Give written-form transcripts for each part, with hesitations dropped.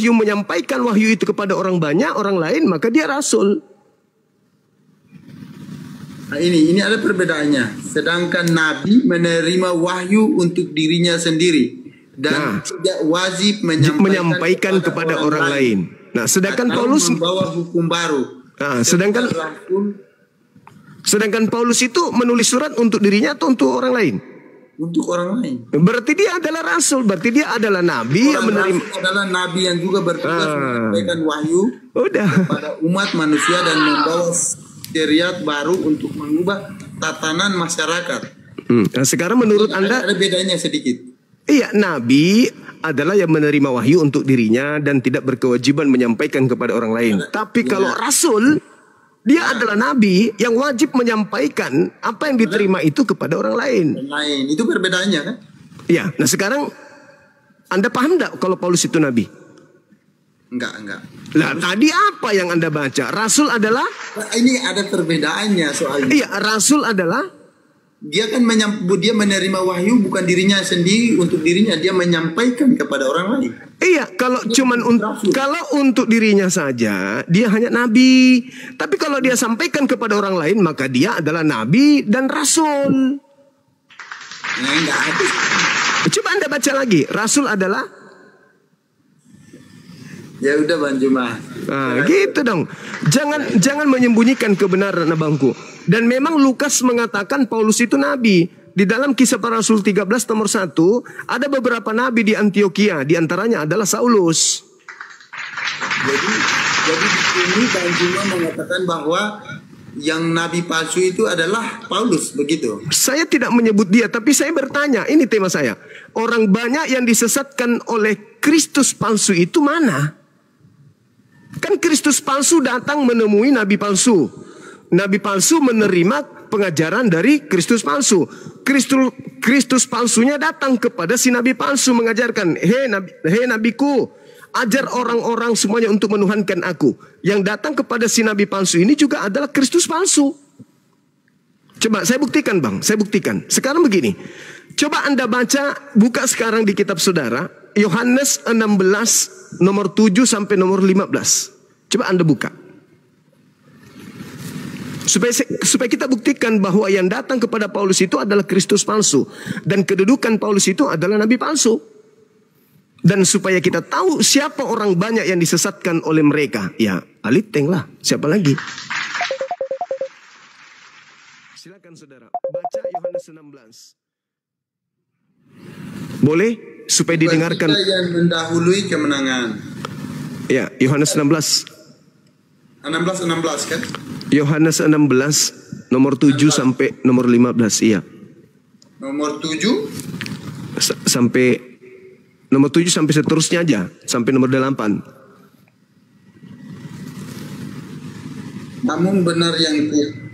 wahyu menyampaikan wahyu itu kepada orang banyak, orang lain, maka dia rasul. Nah, ini ada perbedaannya. Sedangkan Nabi menerima wahyu untuk dirinya sendiri dan tidak wajib menyampaikan kepada orang lain. Nah, sedangkan atau Paulus membawa hukum baru. Nah, sedangkan Paulus itu menulis surat untuk dirinya atau untuk orang lain? Untuk orang lain. Berarti dia adalah rasul, berarti dia adalah nabi yang menerima. Rasul adalah nabi yang juga bertugas menyampaikan wahyu kepada umat manusia dan membawa syariat baru untuk mengubah tatanan masyarakat. Nah, sekarang menurut Anda ada bedanya sedikit. Iya, nabi adalah yang menerima wahyu untuk dirinya dan tidak berkewajiban menyampaikan kepada orang lain. Tapi kalau rasul, dia adalah nabi yang wajib menyampaikan apa yang diterima itu kepada orang lain. Itu perbedaannya kan? Iya. Nah, sekarang Anda paham enggak kalau Paulus itu nabi? Enggak. Lah, tadi apa yang Anda baca? Rasul adalah? Nah, ini ada perbedaannya soalnya. Iya, rasul adalah dia kan dia menerima wahyu bukan dirinya sendiri untuk dirinya, dia menyampaikan kepada orang lain. Iya, kalau untuk dirinya saja dia hanya nabi. Tapi kalau dia sampaikan kepada orang lain maka dia adalah nabi dan rasul. Nah, enggak ada. Coba Anda baca lagi. Rasul adalah? Ya udah Bang Juma. Nah, gitu dong. Jangan menyembunyikan kebenaran abangku. Dan memang Lukas mengatakan Paulus itu nabi. Di dalam Kisah Para Rasul 13 nomor 1 ada beberapa nabi di Antioquia, di antaranya adalah Saulus. Jadi di sini Bang Juma mengatakan bahwa yang nabi palsu itu adalah Paulus, begitu? Saya tidak menyebut dia, tapi saya bertanya, ini tema saya. Orang banyak yang disesatkan oleh Kristus palsu itu mana? Kan Kristus palsu datang menemui nabi palsu. Nabi palsu menerima pengajaran dari Kristus palsu. Kristus palsunya datang kepada si nabi palsu mengajarkan, hei nabiku, ajar orang-orang semuanya untuk menuhankan aku. Yang datang kepada si nabi palsu ini juga adalah Kristus palsu. Coba saya buktikan Bang, saya buktikan. Sekarang begini, coba Anda buka sekarang di kitab saudara, Yohanes 16 nomor 7 sampai nomor 15. Coba Anda buka. Supaya kita buktikan bahwa yang datang kepada Paulus itu adalah Kristus palsu. Dan kedudukan Paulus itu adalah nabi palsu. Dan supaya kita tahu siapa orang banyak yang disesatkan oleh mereka. Ya, Aliteng lah. Siapa lagi? Silakan saudara, baca Yohanes 16. Boleh? Supaya didengarkan. Kita yang mendahului kemenangan. Ya, Yohanes 16 kan? Yohanes 16 nomor 7 sampai nomor 15, iya. Nomor 7 sampai nomor 7 sampai seterusnya aja, sampai nomor 8. Namun benar yang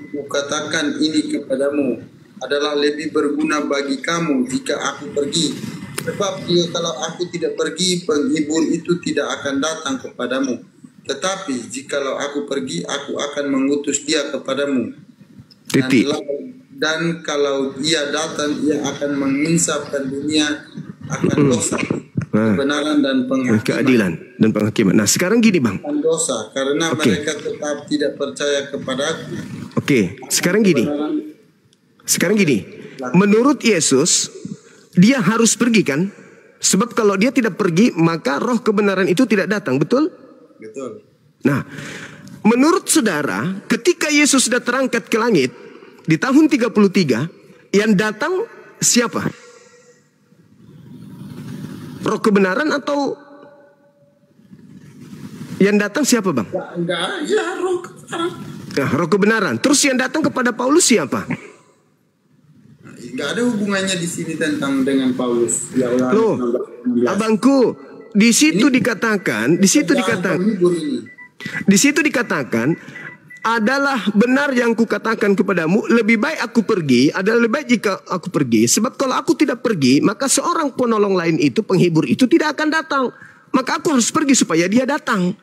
kukatakan ini kepadamu adalah lebih berguna bagi kamu jika aku pergi. Sebab kalau aku tidak pergi, penghibur itu tidak akan datang kepadamu. Tetapi jikalau aku pergi, aku akan mengutus dia kepadamu. Dan kalau ia datang, ia akan menginsafkan dunia akan dosa, kebenaran dan penghakiman. Keadilan dan penghakiman. Nah, sekarang gini Bang. Dosa, karena mereka tetap tidak percaya kepada aku. Sekarang gini. Menurut Yesus, dia harus pergi kan? Sebab kalau dia tidak pergi, maka roh kebenaran itu tidak datang, betul? Betul. Nah, menurut saudara, ketika Yesus sudah terangkat ke langit di tahun 33, yang datang siapa? Roh kebenaran atau yang datang siapa Bang? Roh kebenaran. Nah, roh kebenaran. Terus yang datang kepada Paulus siapa? Enggak ada hubungannya di sini dengan Paulus. Loh, abangku, di situ dikatakan adalah benar yang kukatakan kepadamu, lebih baik aku pergi, adalah lebih baik jika aku pergi. Sebab kalau aku tidak pergi, maka seorang penolong lain itu, penghibur itu tidak akan datang. Maka aku harus pergi supaya dia datang.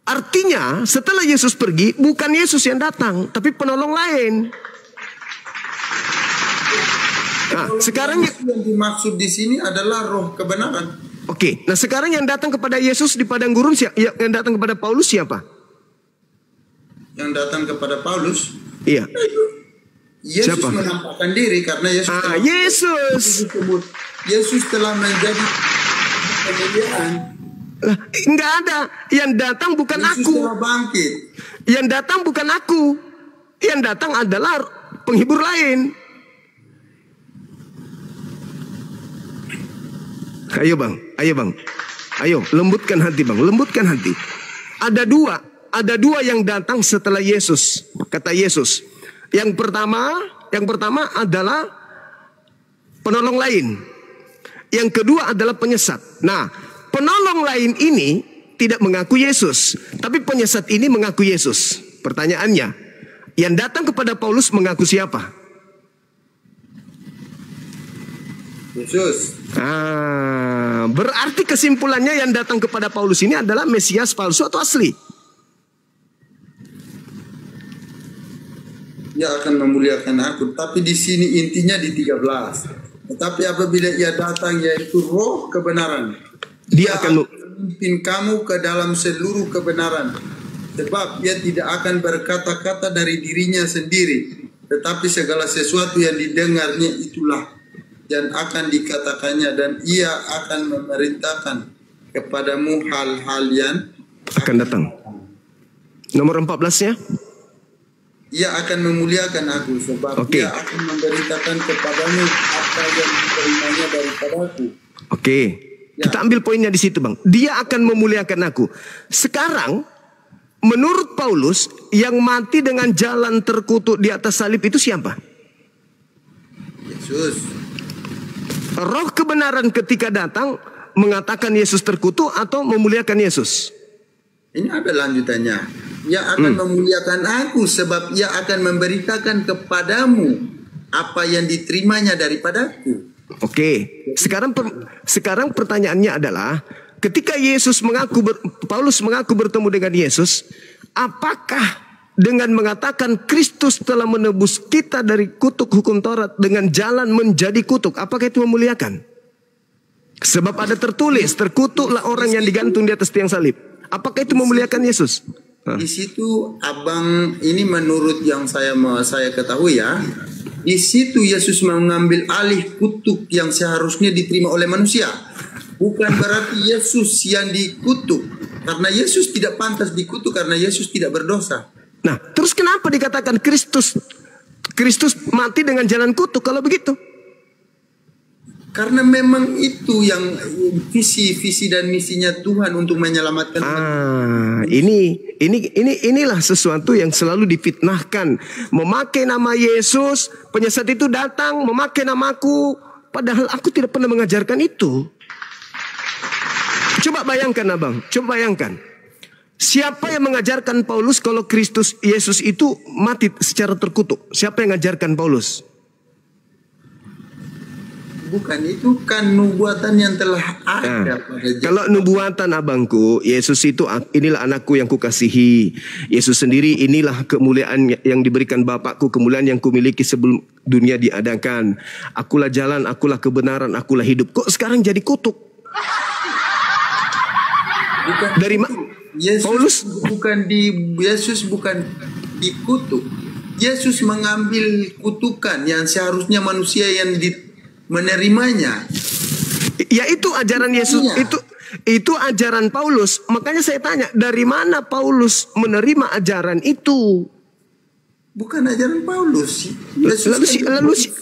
Artinya setelah Yesus pergi, bukan Yesus yang datang, tapi penolong lain. Nah, sekarang yang dimaksud di sini adalah roh kebenaran. Oke, nah sekarang yang datang kepada Yesus di padang gurun, yang datang kepada Paulus siapa? Yang datang kepada Paulus? Iya. Yesus Siapa? menampakkan diri karena Yesus Yesus telah menjadi kemuliaan. Lah, enggak ada. Yang datang bukan Yesus aku. telah bangkit. Yang datang bukan aku. Yang datang adalah penghibur lain. Ayo bang, ayo lembutkan hati bang, lembutkan hati. Ada dua yang datang setelah Yesus. Kata Yesus, yang pertama adalah penolong lain. Yang kedua adalah penyesat. Nah, penolong lain ini tidak mengaku Yesus, tapi penyesat ini mengaku Yesus. Pertanyaannya, yang datang kepada Paulus mengaku siapa? Yesus. Berarti kesimpulannya yang datang kepada Paulus ini adalah Mesias palsu atau asli? Dia akan memuliakan aku, tapi di sini intinya di 13. Tetapi apabila ia datang, yaitu Roh kebenaran, dia akan memimpin kamu ke dalam seluruh kebenaran. Sebab ia tidak akan berkata-kata dari dirinya sendiri, tetapi segala sesuatu yang didengarnya itulah dan akan dikatakannya, dan ia akan memerintahkan kepadamu hal-hal yang akan datang. Nomor 14-nya? Ia akan memuliakan aku, sebab ia akan memberitakan kepadamu apa yang diterimanya daripadaku. Kita ambil poinnya di situ bang. Dia akan memuliakan aku. Sekarang menurut Paulus, yang mati dengan jalan terkutuk di atas salib itu siapa? Yesus. Roh kebenaran ketika datang mengatakan Yesus terkutuk atau memuliakan Yesus? Ini ada lanjutannya. Ia akan memuliakan aku, sebab ia akan memberitakan kepadamu apa yang diterimanya daripadaku. Sekarang pertanyaannya adalah, ketika Paulus mengaku bertemu dengan Yesus, apakah dengan mengatakan Kristus telah menebus kita dari kutuk hukum Taurat dengan jalan menjadi kutuk, apakah itu memuliakan? Sebab ada tertulis, terkutuklah orang yang digantung di atas tiang salib. Apakah itu memuliakan Yesus? Di situ abang, ini menurut yang saya ketahui ya, di situ Yesus mengambil alih kutuk yang seharusnya diterima oleh manusia. Bukan berarti Yesus yang dikutuk, karena Yesus tidak pantas dikutuk karena Yesus tidak berdosa. Nah, terus kenapa dikatakan Kristus mati dengan jalan kutuk kalau begitu? Karena memang itu yang visi dan misinya Tuhan untuk menyelamatkan. Inilah sesuatu yang selalu difitnahkan. Memakai nama Yesus, penyesat itu datang memakai namaku, padahal aku tidak pernah mengajarkan itu. Coba bayangkan abang, coba bayangkan. Siapa yang mengajarkan Paulus kalau Kristus Yesus itu mati secara terkutuk? Siapa yang mengajarkan Paulus? Bukan, itu kan nubuatan yang telah ada. Kalau nubuatan abangku, Yesus itu inilah anakku yang kukasihi. Yesus sendiri inilah kemuliaan yang diberikan Bapakku, kemuliaan yang kumiliki sebelum dunia diadakan. Akulah jalan, akulah kebenaran, akulah hidup. Kok sekarang jadi kutuk? Dari mana? Yesus bukan dikutuk. Yesus mengambil kutukan yang seharusnya manusia yang menerimanya. Ya itu ajaran Yesus, itu ajaran Paulus. Makanya saya tanya, dari mana Paulus menerima ajaran itu? Bukan ajaran Paulus.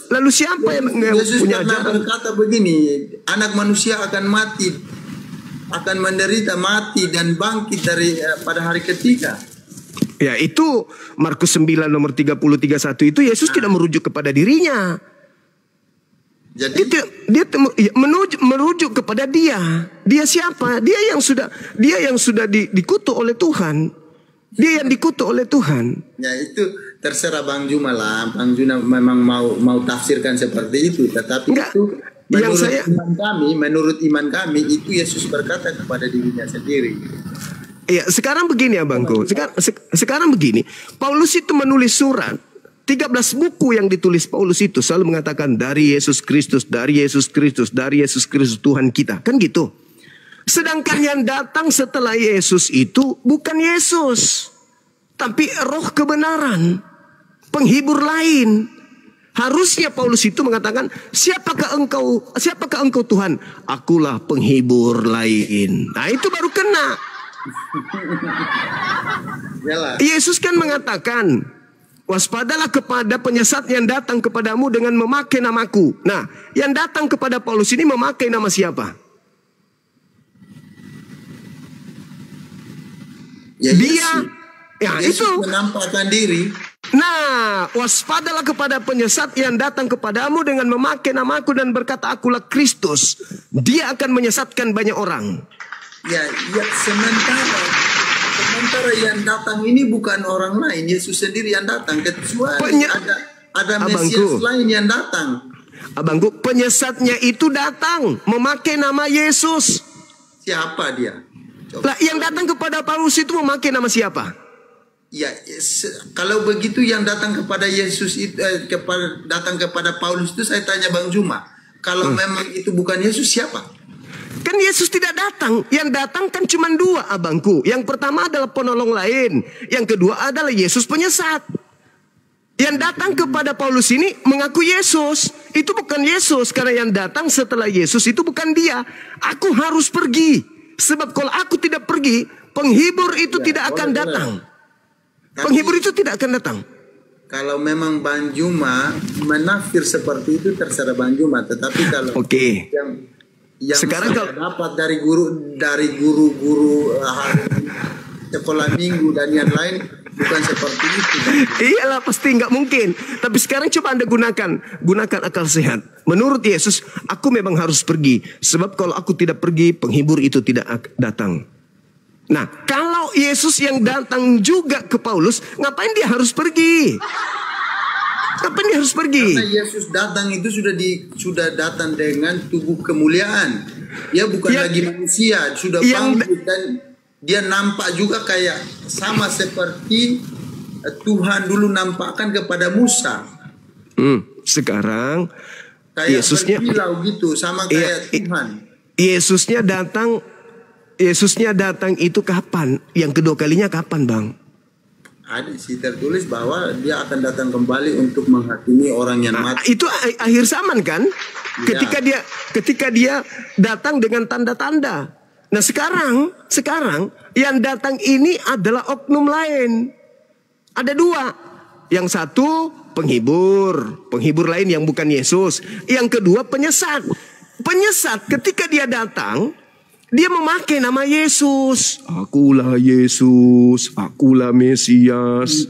Lalu siapa yang punya ajaran? Berkata begini, anak manusia akan mati, akan menderita, mati dan bangkit pada hari ketiga. Ya itu Markus 9 nomor 30-31 itu Yesus tidak merujuk kepada dirinya. Jadi dia merujuk kepada dia. Dia siapa? Dia yang sudah dikutuk oleh Tuhan. Dia yang dikutuk oleh Tuhan. Ya itu terserah Bang Juma lah. Bang Juma memang mau tafsirkan seperti itu. Tetapi itu menurut iman kami itu Yesus berkata kepada dirinya sendiri. Iya, sekarang begini abangku. Sekarang begini. Paulus itu menulis surat. 13 buku yang ditulis Paulus itu selalu mengatakan dari Yesus Kristus, dari Yesus Kristus, dari Yesus Kristus Tuhan kita. Kan gitu. Sedangkan yang datang setelah Yesus itu bukan Yesus, tapi roh kebenaran, penghibur lain. Harusnya Paulus itu mengatakan, siapakah engkau Tuhan? Akulah penghibur lain. Nah, itu baru kena. Yesus kan mengatakan, waspadalah kepada penyesat yang datang kepadamu dengan memakai namaku. Nah, yang datang kepada Paulus ini memakai nama siapa? Ya, Dia, ya Yesus itu menampakkan diri. Nah, waspadalah kepada penyesat yang datang kepadamu dengan memakai namaku dan berkata, akulah Kristus. Dia akan menyesatkan banyak orang. Ya, sementara yang datang ini bukan orang lain, Yesus sendiri yang datang. Kecuali ada Mesias lain yang datang. Abangku, penyesatnya itu datang memakai nama Yesus. Siapa dia? Lah, yang datang kepada Paulus itu memakai nama siapa? Ya, kalau begitu yang datang kepada Yesus itu datang kepada Paulus itu, saya tanya Bang Juma, kalau memang itu bukan Yesus, siapa? Kan Yesus tidak datang. Yang datang kan cuma dua, abangku. Yang pertama adalah penolong lain, yang kedua adalah Yesus penyesat. Yang datang kepada Paulus ini mengaku Yesus. Itu bukan Yesus, karena yang datang setelah Yesus itu bukan dia. Aku harus pergi, sebab kalau aku tidak pergi, penghibur itu tidak akan datang. Penghibur itu tidak akan datang. Kalau memang Bang Juma menafsir seperti itu, terserah Bang Juma. Tetapi kalau yang sekarang saya dapat dari guru-guru sekolah minggu dan yang lain, bukan seperti itu. Iyalah, pasti nggak mungkin. Tapi sekarang coba Anda gunakan akal sehat. Menurut Yesus, aku memang harus pergi, sebab kalau aku tidak pergi, penghibur itu tidak datang. Nah, kalau Yesus yang datang juga ke Paulus, ngapain dia harus pergi? Ngapain dia harus pergi? Karena Yesus datang itu sudah datang dengan tubuh kemuliaan. Dia bukan lagi manusia, sudah bangkit, dan dia nampak juga kayak sama seperti Tuhan dulu nampakkan kepada Musa. Sekarang kayak Yesusnya berkilau gitu, sama kayak Tuhan. Yesusnya datang itu kapan? Yang kedua kalinya kapan, Bang? Ada sih tertulis bahwa dia akan datang kembali untuk menghakimi orang yang mati. Itu akhir zaman kan? Ya. Ketika dia datang dengan tanda-tanda. Nah, sekarang yang datang ini adalah oknum lain. Ada dua. Yang satu penghibur lain yang bukan Yesus. Yang kedua penyesat. Penyesat ketika dia datang, dia memakai nama Yesus. Akulah Yesus, akulah Mesias.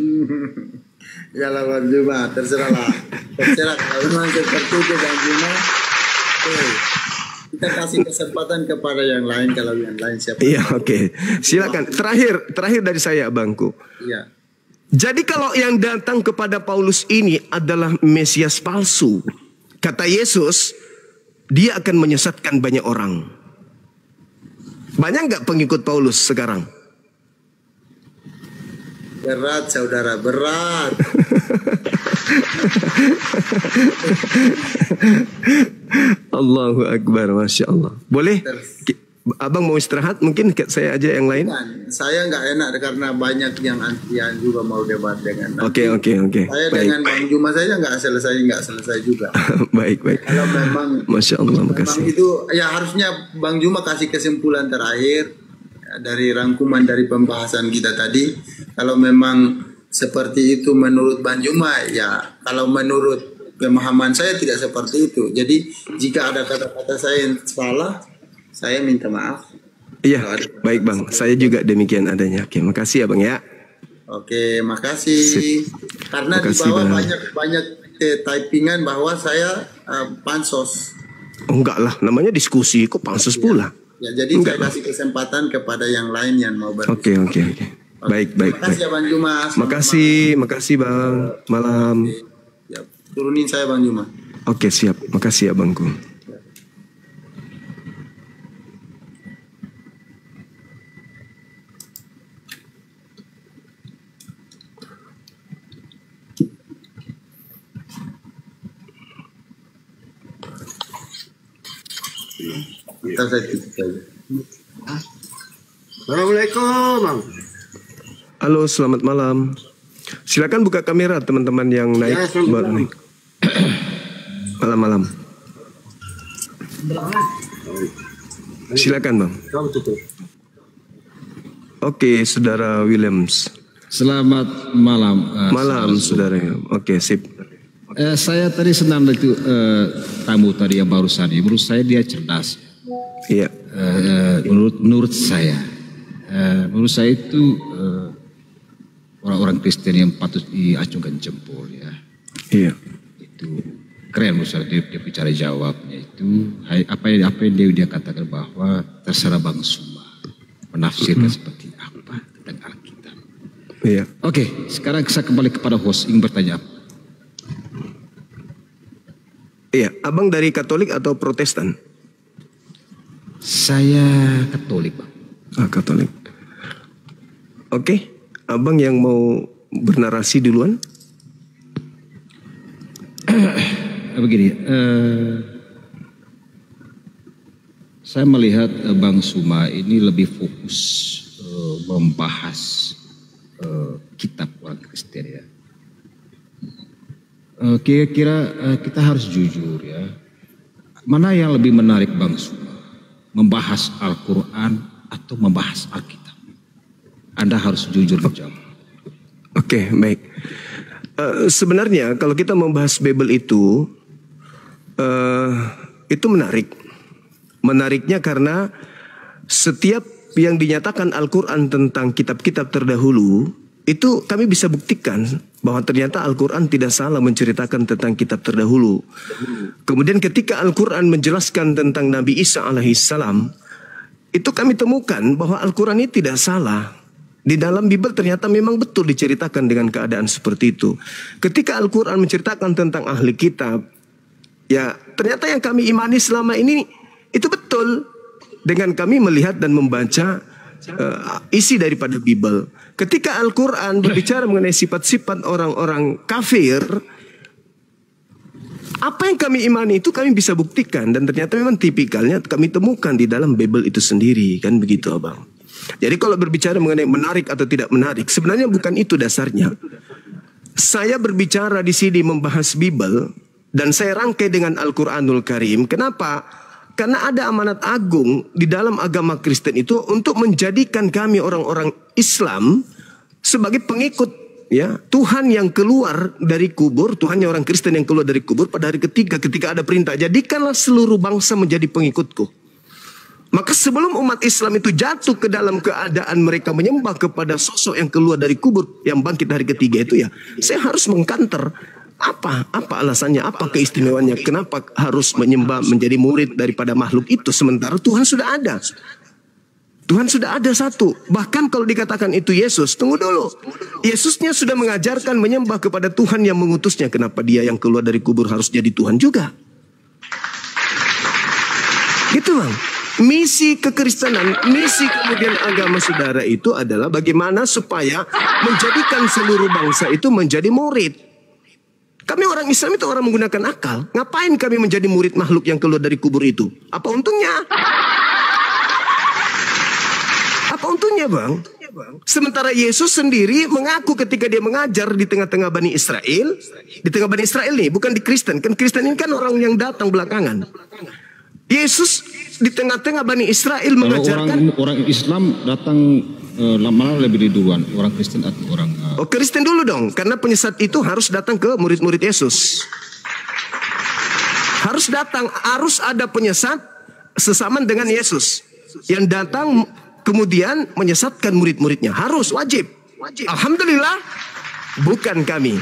Ya lah Bang Juma, terserahlah. Terserah kalau memang seperti itu Bang Juma. Kita kasih kesempatan kepada yang lain, kalau yang lain siapa? Iya, oke. Silakan. Terakhir dari saya, Bangku. Iya. Jadi kalau yang datang kepada Paulus ini adalah Mesias palsu, kata Yesus, dia akan menyesatkan banyak orang. Banyak nggak pengikut Paulus sekarang? Berat, saudara, berat. Allahu Akbar, Masya Allah. Boleh? Abang mau istirahat? Mungkin saya aja yang lain. Saya nggak enak karena banyak yang antrian juga mau debat dengan. Oke. Saya baik. Dengan Bang Juma saja nggak selesai juga. Baik. Kalau memang, Masya Allah, makasih. Itu ya harusnya Bang Juma kasih kesimpulan terakhir dari rangkuman dari pembahasan kita tadi. Kalau memang seperti itu menurut Bang Juma, ya kalau menurut pemahaman saya tidak seperti itu. Jadi jika ada kata-kata saya yang salah, saya minta maaf. Iya, baik Bang. Saya juga demikian adanya. Oke, makasih ya Bang ya. Oke, makasih. Karena makasih, di bawah banyak typingan bahwa saya pansos. Oh, enggak lah, namanya diskusi, kok pansos pula. Ya, jadi enggak, saya kasih kesempatan kepada yang lain yang mau berdiskusi. Oke. Baik. Makasih ya Bang Juma. Makasih Bang. Malam. Ya, turunin saya Bang Juma. Oke, siap. Makasih ya Bangku. Kita saya tutup saja. Assalamualaikum, Bang. Halo, selamat malam. Silakan buka kamera teman-teman yang naik. Ya, selamat malam. Malam-malam. Silakan, Bang. Oke, Saudara Williams. Selamat malam. Malam, saudara. Oke, sip. Saya tadi senang itu tamu tadi yang barusan. Menurut saya dia cerdas. Iya. Menurut saya, itu orang-orang Kristen yang patut diacungkan jempol ya. Iya. Itu keren menurut saya dia bicara jawabnya itu apa yang dia katakan bahwa terserah Bang Suma menafsirkan seperti apa tentang Alkitab. Iya. Oke, sekarang saya kembali kepada host ingin bertanya. Iya, Abang dari Katolik atau Protestan? Saya Katolik, Bang. Katolik. Oke, Abang yang mau bernarasi duluan? Begini, saya melihat Bang Suma ini lebih fokus membahas kitab orang Kristen ya. Kira-kira kita harus jujur ya. Mana yang lebih menarik Bang Suma? Membahas Al-Quran atau membahas Alkitab? Anda harus jujur menjawab. Oke, baik. Sebenarnya kalau kita membahas Bible itu menarik. Menariknya karena setiap yang dinyatakan Al-Quran tentang kitab-kitab terdahulu, itu kami bisa buktikan bahwa ternyata Al-Quran tidak salah menceritakan tentang kitab terdahulu. Kemudian ketika Al-Quran menjelaskan tentang Nabi Isa alaihissalam, itu kami temukan bahwa Al-Quran ini tidak salah. Di dalam Bible ternyata memang betul diceritakan dengan keadaan seperti itu. Ketika Al-Quran menceritakan tentang ahli kitab, ya ternyata yang kami imani selama ini itu betul. Dengan kami melihat dan membaca isi daripada Bible. Ketika Al-Quran berbicara mengenai sifat-sifat orang-orang kafir, apa yang kami imani itu kami bisa buktikan. Dan ternyata memang tipikalnya kami temukan di dalam Bible itu sendiri. Kan begitu, Abang. Jadi kalau berbicara mengenai menarik atau tidak menarik, sebenarnya bukan itu dasarnya. Saya berbicara di sini membahas Bible dan saya rangkai dengan Al-Quranul Karim. Kenapa? Karena ada amanat agung di dalam agama Kristen itu untuk menjadikan kami orang-orang Islam sebagai pengikut ya Tuhan yang keluar dari kubur, Tuhannya orang Kristen yang keluar dari kubur pada hari ketiga ketika ada perintah, jadikanlah seluruh bangsa menjadi pengikutku. Maka sebelum umat Islam itu jatuh ke dalam keadaan mereka menyembah kepada sosok yang keluar dari kubur yang bangkit hari ketiga itu ya, saya harus mengkanter apa alasannya, apa keistimewaannya, kenapa harus menyembah menjadi murid daripada makhluk itu sementara Tuhan sudah ada. Tuhan sudah ada satu. Bahkan kalau dikatakan itu Yesus, tunggu dulu. Yesusnya sudah mengajarkan menyembah kepada Tuhan yang mengutusnya. Kenapa dia yang keluar dari kubur harus jadi Tuhan juga? Gitu Bang. Misi kekristenan, misi kemudian agama saudara itu adalah bagaimana supaya menjadikan seluruh bangsa itu menjadi murid. Kami orang Islam itu orang menggunakan akal. Ngapain kami menjadi murid makhluk yang keluar dari kubur itu? Apa untungnya? Apa untungnya Bang? Sementara Yesus sendiri mengaku ketika dia mengajar di tengah-tengah Bani Israel. Di tengah Bani Israel nih, bukan di Kristen. Kan Kristen ini kan orang yang datang belakangan. Yesus di tengah-tengah Bani Israel mengajarkan. Orang Islam datang malah lebih duluan, orang Kristen atau orang Oh Kristen dulu dong, karena penyesat itu harus datang ke murid-murid Yesus. Harus datang, harus ada penyesat sesamaan dengan Yesus yang datang kemudian menyesatkan murid-muridnya. Harus, wajib. Alhamdulillah, bukan kami.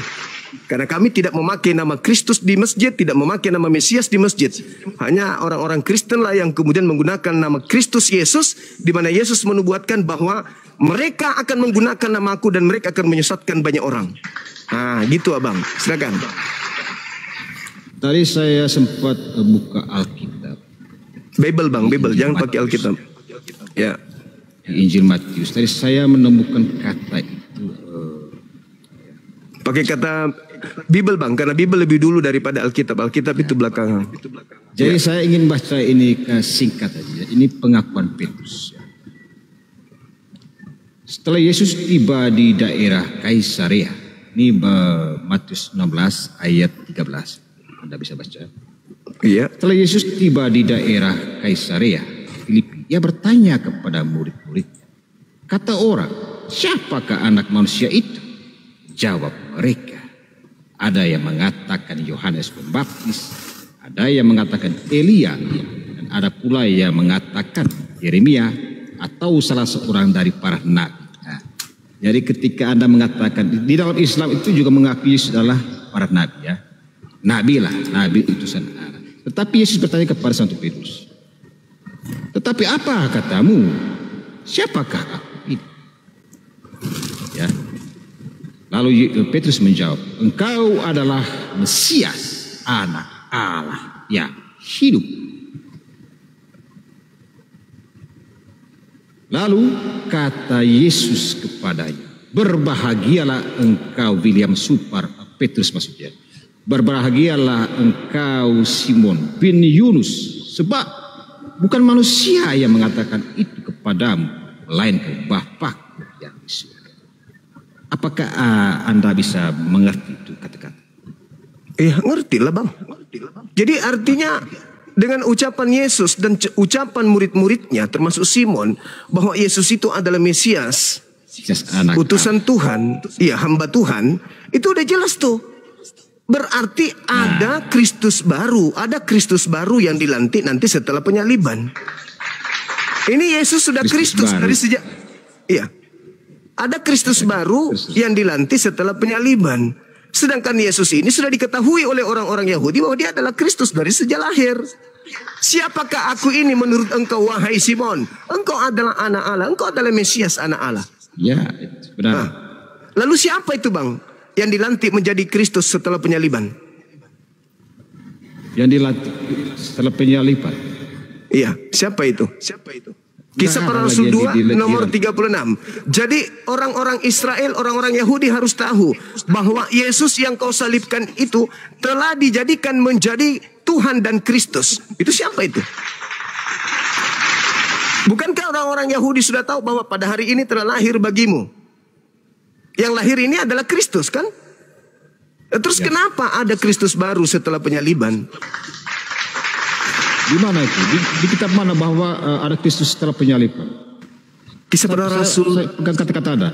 Karena kami tidak memakai nama Kristus di masjid, tidak memakai nama Mesias di masjid. Hanya orang-orang Kristen lah yang kemudian menggunakan nama Kristus Yesus, di mana Yesus menubuatkan bahwa mereka akan menggunakan namaku dan mereka akan menyesatkan banyak orang. Nah, gitu Abang. Silakan. Tadi saya sempat buka Alkitab. Bible Bang, Bible, jangan pakai Alkitab. Ya. Injil Matius. Tadi saya menemukan kata itu. Pakai kata Bible Bang, karena Bible lebih dulu daripada Alkitab. Alkitab itu belakangan. Jadi saya ingin baca ini singkat aja. Ini pengakuan Petrus. Setelah Yesus tiba di daerah Kaisarea, ini Matius 16 ayat 13. Anda bisa baca. Iya. Setelah Yesus tiba di daerah Kaisarea Filipi, ia bertanya kepada murid-muridnya, kata orang, siapakah anak manusia itu? Jawab mereka, ada yang mengatakan Yohanes Pembaptis, ada yang mengatakan Elia, dan ada pula yang mengatakan Yeremia atau salah seorang dari para nabi. Nah, jadi ketika Anda mengatakan, di dalam Islam itu juga mengakui Yesus adalah para nabi, ya. Nabi lah, nabi utusan Allah. Tetapi Yesus bertanya kepada Santo Petrus, tetapi apa katamu? Siapakah aku ini? Ya. Lalu Petrus menjawab, engkau adalah Mesias, anak Allah yang hidup. Lalu kata Yesus kepadanya, berbahagialah engkau William Supar, Petrus maksudnya. Berbahagialah engkau Simon bin Yunus, sebab bukan manusia yang mengatakan itu kepadamu, melainkan Bapa-Ku yang di surga. Apakah Anda bisa mengerti itu kata-kata? Ngerti lah bang. Jadi artinya dengan ucapan Yesus dan ucapan murid-muridnya termasuk Simon bahwa Yesus itu adalah Mesias, utusan Tuhan, iya hamba Tuhan, itu udah jelas tuh. Berarti ada Kristus baru, ada Kristus baru yang dilantik nanti setelah penyaliban. Ini Yesus sudah Kristus dari sejak, iya. Ada Kristus baru yang dilantik setelah penyaliban. Sedangkan Yesus ini sudah diketahui oleh orang-orang Yahudi bahwa dia adalah Kristus dari sejak lahir. Siapakah aku ini menurut engkau wahai Simon? Engkau adalah anak Allah, engkau adalah Mesias anak Allah. Ya, benar. Lalu siapa itu bang yang dilantik menjadi Kristus setelah penyaliban? Yang dilantik setelah penyaliban? Iya, siapa itu? Kisah Para Rasul 2 nomor 36. Jadi orang-orang Israel, orang-orang Yahudi harus tahu bahwa Yesus yang kau salibkan itu telah dijadikan menjadi Tuhan dan Kristus. Itu siapa itu? Bukankah orang-orang Yahudi sudah tahu bahwa pada hari ini telah lahir bagimu? Yang lahir ini adalah Kristus kan? Terus kenapa ada Kristus baru setelah penyaliban? Di mana itu? Di kitab mana bahwa ada Kristus setelah penyaliban? Kisah Para Rasul. Saya pegang kata-kata ada.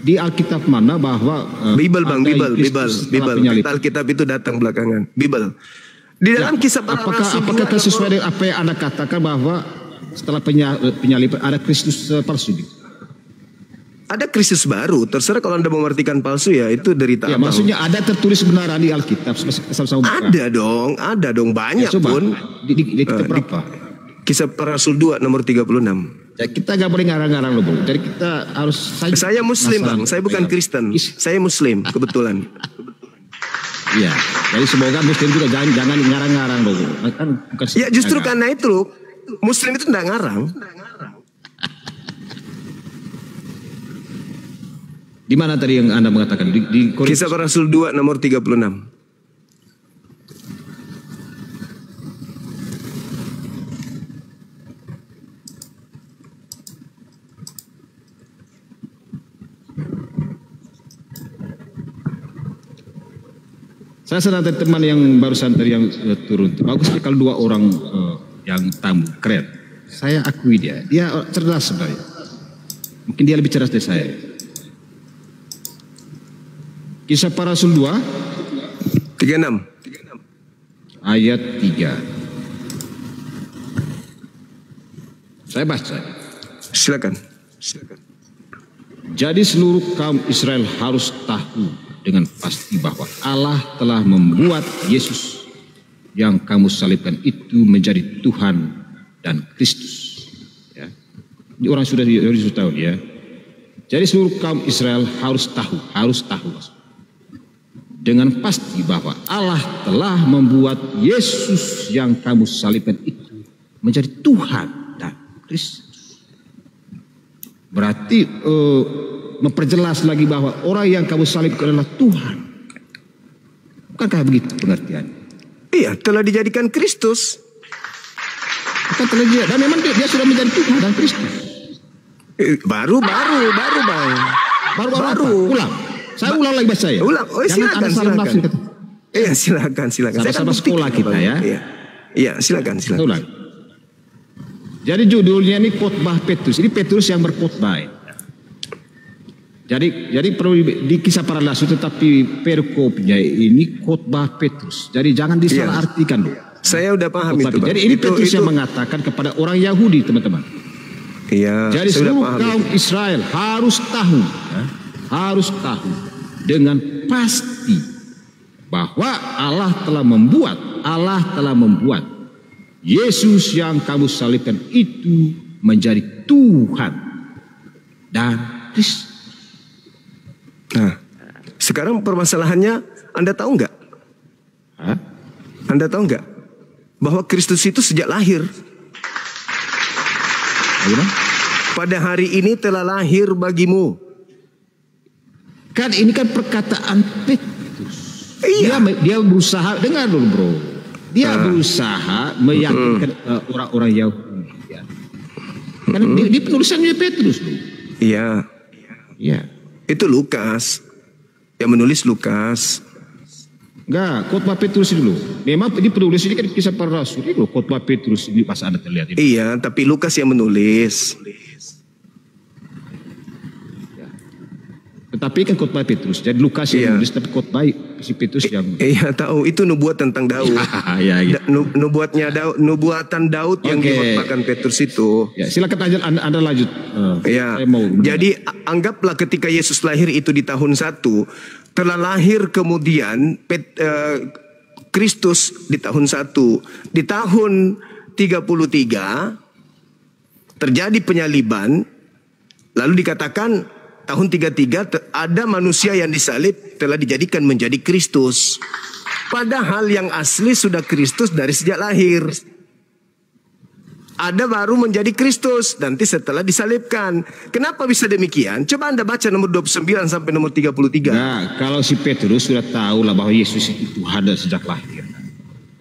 Di Alkitab mana bahwa Bible bang, Bible. Alkitab itu datang belakangan. Bible. Di dalam Kisah Para Rasul. Apakah sesuai dengan apa yang Anda katakan bahwa setelah penyaliban ada Kristus palsu? Ada Kristus baru. Terserah kalau Anda mengartikan palsu ya itu derita. Ya, maksudnya ada tertulis benar di Alkitab. Ada dong banyak ya, pun. Di kitab berapa? Kisah Para Rasul 2 nomor 36. Ya, kita gak boleh ngarang-ngarang loh, Bang. Jadi kita harus. Saya Muslim bang. Saya bukan Kristen. Saya Muslim kebetulan. Iya. Jadi semoga Muslim juga jangan ngarang-ngarang loh. Kan bukan. Ya justru karena itu Muslim itu tidak ngarang. Di mana tadi yang Anda mengatakan? Di Kisah Para Rasul 2 nomor 36. Saya senang teman yang barusan tadi yang turun. Bagus kalau dua orang yang tamu keren. Saya akui dia cerdas sebenarnya. Mungkin dia lebih cerdas dari saya. Kisah Para Rasul 2 36 ayat 3. Saya baca. Silakan. Jadi seluruh kaum Israel harus tahu dengan pasti bahwa Allah telah membuat Yesus yang kamu salibkan itu menjadi Tuhan dan Kristus. Ya. Ini orang sudah tahu ya. Jadi seluruh kaum Israel harus tahu dengan pasti bahwa Allah telah membuat Yesus yang kamu salibkan itu menjadi Tuhan dan Kristus. Berarti memperjelas lagi bahwa orang yang kamu salibkan adalah Tuhan. Bukankah begitu pengertian? Iya, telah dijadikan Kristus. Bukan telah dijadikan, dan memang dia sudah menjadi Tuhan dan Kristus. Baru Bang. Baru. Ulang. Saya ulang lagi bahasa saya. Ulang. Oh, Jangan silakan. nafsir kata. Iya, silakan. Sama-sama sekolah kita ya. Iya, silakan. Ulang. Jadi judulnya ini khotbah Petrus. Ini Petrus yang berkhotbah. Jadi perlu di Kisah Para Rasul, tetapi perikopnya ini khotbah Petrus. Jadi jangan disalahartikan loh. Saya udah paham itu, Bang. Jadi ini Petrus yang mengatakan kepada orang Yahudi, teman-teman. Iya. Jadi seluruh kaum Israel harus tahu dengan pasti bahwa Allah telah membuat Yesus yang kamu salibkan itu menjadi Tuhan dan Kristus. Nah, sekarang permasalahannya, Anda tahu nggak? Anda tahu nggak bahwa Kristus itu sejak lahir? Bagaimana? Pada hari ini telah lahir bagimu. Kan ini kan perkataan Petrus. Iya. Dia berusaha, dengar dulu bro. Dia berusaha meyakinkan orang-orang Yahudi. Ya. Karena di penulisannya Petrus loh. Iya. Itu Lukas. Yang menulis Lukas. Enggak, khotbah Petrus ini loh. Memang di penulis ini kan Kisah Para Rasul. Ini loh khotbah Petrus ini pas Anda terlihat ini. Iya, tapi Lukas yang menulis. Tetapi kan khotbah Petrus. Jadi Lukas yang menulis, tapi khotbah si Petrus yang. Iya, tahu itu nubuat tentang Daud. Iya. Nubuatan Daud yang dikhotbahkan Petrus itu. Ya, silakan aja Anda lanjut. Iya. Jadi anggaplah ketika Yesus lahir itu di tahun 1, telah lahir kemudian Kristus di tahun 1. Di tahun 33 terjadi penyaliban. Lalu dikatakan tahun 33 ada manusia yang disalib telah dijadikan menjadi Kristus. Padahal yang asli sudah Kristus dari sejak lahir. Ada baru menjadi Kristus nanti setelah disalibkan. Kenapa bisa demikian? Coba Anda baca nomor 29 sampai nomor 33. Nah, kalau si Petrus sudah tahu lah bahwa Yesus itu Tuhan dari sejak lahir.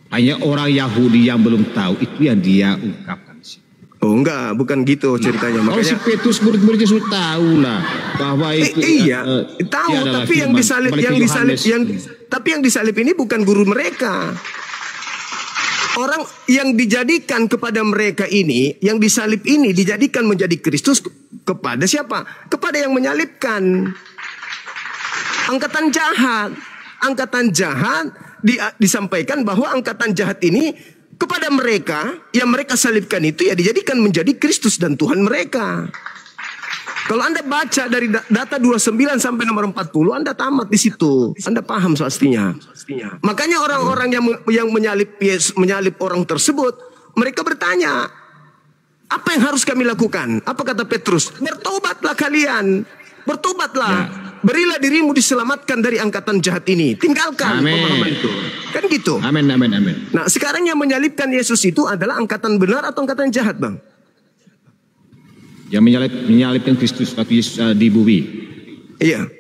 Hanya orang Yahudi yang belum tahu, itu yang dia ungkapkan. Oh enggak, bukan gitu ceritanya. Kalau si Petrus murid-muridnya sudah tahu lah bahwa itu tahu, tapi yang disalib ini bukan guru mereka. Orang yang dijadikan kepada mereka ini, yang disalib ini dijadikan menjadi Kristus kepada siapa? Kepada yang menyalibkan. Angkatan jahat disampaikan bahwa angkatan jahat ini kepada mereka yang mereka salibkan itu ya dijadikan menjadi Kristus dan Tuhan mereka. Kalau Anda baca dari data 29 sampai nomor 40, Anda tamat di situ. Anda paham pastinya. Makanya orang-orang yang menyalib orang tersebut, mereka bertanya, apa yang harus kami lakukan? Apa kata Petrus? Bertobatlah kalian. Bertobatlah. Berilah dirimu diselamatkan dari angkatan jahat ini. Tinggalkan pemahaman itu. Kan gitu. Amin. Nah, sekarang yang menyalibkan Yesus itu adalah angkatan benar atau angkatan jahat, Bang? Yang menyalibkan Kristus waktu Yesus di bumi. Iya.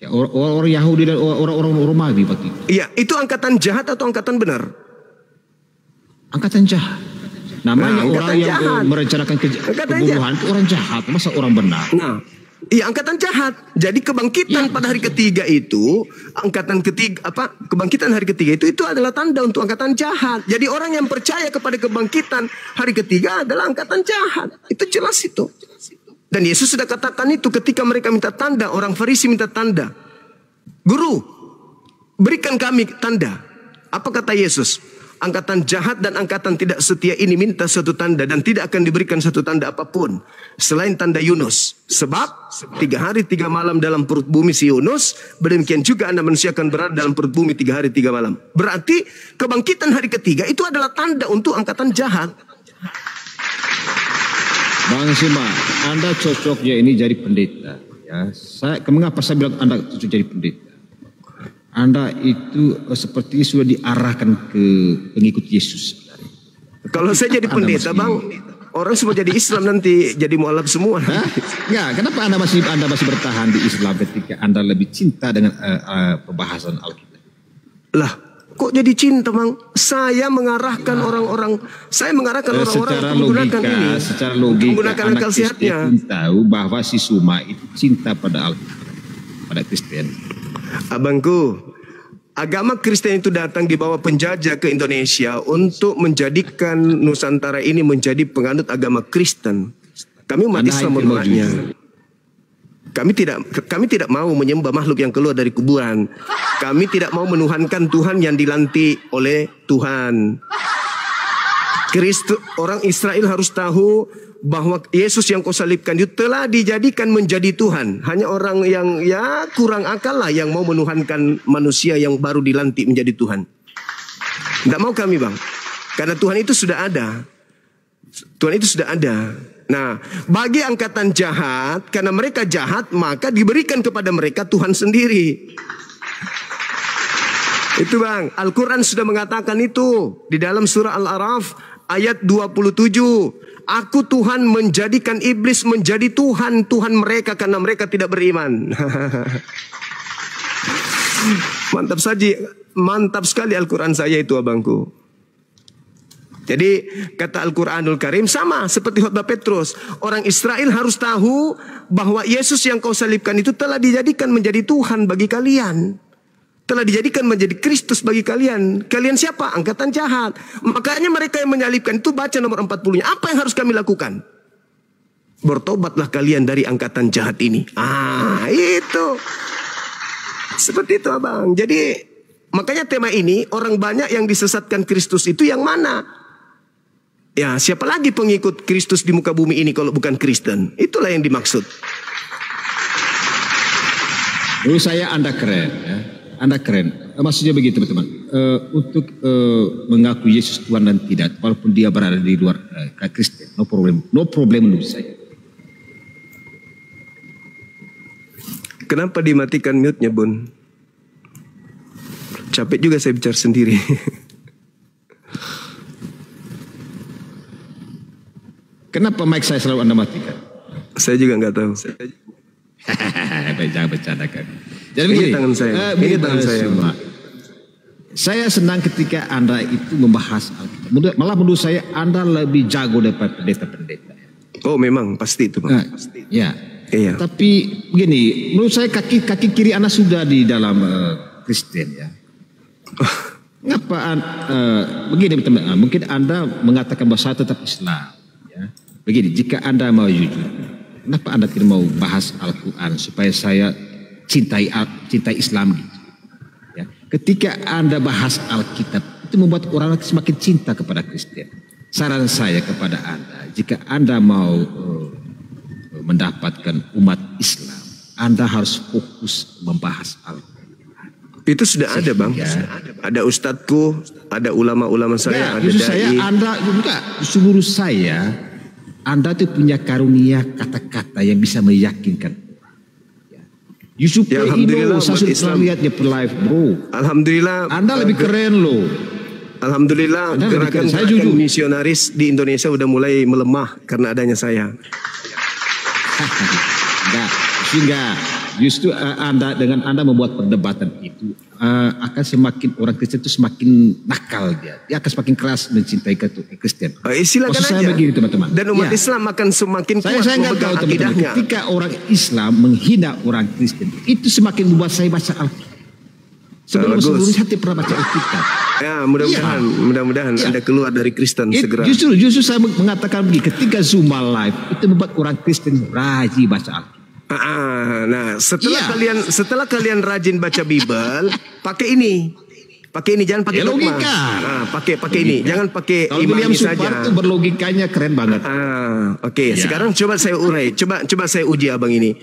Ya, orang Yahudi dan orang Romawi waktu itu. Iya, itu angkatan jahat atau angkatan benar? Angkatan jahat. Namanya orang yang merencanakan pembunuhan itu orang jahat, masa orang benar? Nah, iya, angkatan jahat. Jadi kebangkitan pada hari ketiga itu, kebangkitan hari ketiga itu adalah tanda untuk angkatan jahat. Jadi orang yang percaya kepada kebangkitan hari ketiga adalah angkatan jahat. Itu jelas itu. Dan Yesus sudah katakan itu ketika mereka minta tanda, orang Farisi minta tanda. Guru, berikan kami tanda. Apa kata Yesus? Angkatan jahat dan angkatan tidak setia ini minta suatu tanda dan tidak akan diberikan satu tanda apapun selain tanda Yunus. Sebab 3 hari 3 malam dalam perut bumi si Yunus, demikian juga Anda manusia akan berada dalam perut bumi 3 hari 3 malam. Berarti kebangkitan hari ketiga itu adalah tanda untuk angkatan jahat. Bang Sima, Anda cocoknya ini jadi pendeta. Ya, mengapa saya bilang Anda cocok jadi pendeta? Anda itu seperti sudah diarahkan ke pengikut Yesus. Kalau saya jadi pendeta, Bang, orang semua jadi Islam nanti jadi mualaf semua. Enggak, kenapa Anda masih bertahan di Islam ketika Anda lebih cinta dengan pembahasan Alkitab? Lah, Kok jadi cinta, Bang? Saya mengarahkan orang-orang Secara untuk menggunakan logika, ini. secara logika Menggunakan anak akal sehatnya. Kristen tahu bahwa si Suma itu cinta pada pada Kristen. Abangku, agama Kristen itu datang di bawah penjajah ke Indonesia untuk menjadikan Nusantara ini menjadi penganut agama Kristen. Kami umat Islam menolaknya. Kami tidak mau menyembah makhluk yang keluar dari kuburan. Kami tidak mau menuhankan Tuhan yang dilantik oleh Tuhan. Orang Israel harus tahu bahwa Yesus yang kau salibkan itu telah dijadikan menjadi Tuhan. Hanya orang yang kurang akal lah yang mau menuhankan manusia yang baru dilantik menjadi Tuhan. Tidak mau kami, Bang. Karena Tuhan itu sudah ada. Tuhan itu sudah ada. Nah, bagi angkatan jahat, karena mereka jahat, maka diberikan kepada mereka Tuhan sendiri. Itu, Bang, Al-Quran sudah mengatakan itu di dalam surah Al-A'raf ayat 27. Aku Tuhan menjadikan iblis menjadi Tuhan mereka karena mereka tidak beriman. Mantap sekali Al-Quran saya itu, abangku. Jadi kata Al-Quranul Karim sama seperti khotbah Petrus. Orang Israel harus tahu bahwa Yesus yang kau salibkan itu telah dijadikan menjadi Tuhan bagi kalian. Telah dijadikan menjadi Kristus bagi kalian. Kalian siapa? Angkatan jahat. Makanya mereka yang menyalibkan itu baca nomor 40-nya. Apa yang harus kami lakukan? Bertobatlah kalian dari angkatan jahat ini. Itu. Seperti itu, abang. Jadi makanya tema ini orang banyak yang disesatkan Kristus itu yang mana? Ya, siapa lagi pengikut Kristus di muka bumi ini kalau bukan Kristen? Itulah yang dimaksud. Menurut saya Anda keren, ya. Anda keren. Maksudnya begitu, teman-teman. Untuk mengaku Yesus Tuhan dan tidak, walaupun dia berada di luar Kristen, no problem menurut saya. Kenapa dimatikan mute-nya, Bun? Capek juga saya bicara sendiri. Kenapa mic saya selalu Anda matikan? Saya juga nggak tahu. Jangan bercanda kan. Jadi Ini begini, tangan saya. Ini tangan saya. Saya senang ketika Anda itu membahas Alkitab. Malah menurut saya Anda lebih jago daripada pendeta-pendeta. Oh, memang pasti itu, Bang. Pasti. Ya. Iya. Tapi begini, menurut saya kaki kiri Anda sudah di dalam Kristen, ya. Ngapa begini, teman-teman? Mungkin Anda mengatakan bahwa saya tetap Islam. Ya. Begini, jika Anda mau jujur, kenapa Anda tidak mau bahas Al-Quran supaya saya cintai Islam gitu? Ya. Ketika Anda bahas Alkitab, itu membuat orang semakin cinta kepada Kristen. Saran saya kepada Anda, jika Anda mau mendapatkan umat Islam, Anda harus fokus membahas Al-Quran. Itu sudah ada, Bang. Ada ustadku, ada ulama-ulama saya, ada justru dai. saya, Anda juga, justru saya, Anda tuh punya karunia kata-kata yang bisa meyakinkan. Yusuf Ya, alhamdulillah, saya umat sudah Islam. lihat dia live, bro. Alhamdulillah. Anda lebih keren loh. Alhamdulillah, Anda lebih keren. Saya gerakan jujur. misionaris di Indonesia udah mulai melemah karena adanya saya. Enggak, sehingga justru dengan Anda membuat perdebatan itu akan semakin orang Kristen itu semakin nakal dia. Dia akan semakin keras mencintai Kristen. Silakan Maksud saya aja. begini, teman-teman. Dan umat Ya. Islam akan semakin Saya kuat nggak tahu, memegang teman-teman. akidahnya. Ketika orang Islam menghina orang Kristen, itu semakin membuat saya baca Alkitab. Sebelumnya saya tidak pernah baca Alkitab. Ya, mudah-mudahan Ya. Anda keluar dari Kristen segera. Justru saya mengatakan begini, ketika Zuma live itu membuat orang Kristen rajin baca Alkitab. Nah, setelah Iya. kalian rajin baca Bible, pakai ini. Pakai ini, jangan pakai Ya, dogma. logika. Pakai ini, jangan pakai Kalau William imani saja. Supar itu berlogikanya keren banget. Oke. Ya. Sekarang coba saya urai. Coba saya uji abang ini.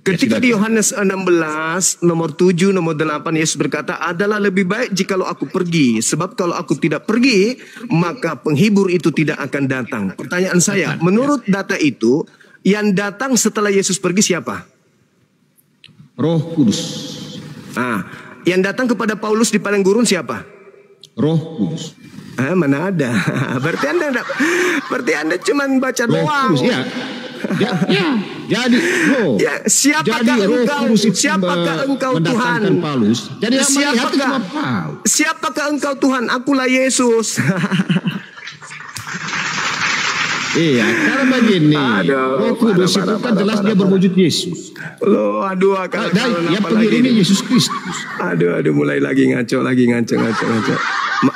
Ketika Ya, di Yohanes 16 nomor 7 nomor 8 Yesus berkata, adalah lebih baik jikalau aku pergi, sebab kalau aku tidak pergi maka penghibur itu tidak akan datang. Pertanyaan saya, menurut data itu yang datang setelah Yesus pergi siapa? Roh Kudus. Yang datang kepada Paulus di padang gurun siapa? Roh Kudus. Mana ada? Berarti Anda cuma baca Roh doang. Kudus, ya. Jadi Ya, siapakah jadi Roh engkau? Kudus itu Siapakah engkau Tuhan? mendatangkan Paulus. Jadi yang melihat itu cuma Siapakah? Paulus. Siapakah engkau Tuhan? Akulah Yesus. Iya, karena begini, Aduh, Roh Kudus itu kan jelas dia berwujud Yesus. Loh, aduh, Dan yang pengirimnya Yesus Kristus. Aduh, mulai lagi ngaco.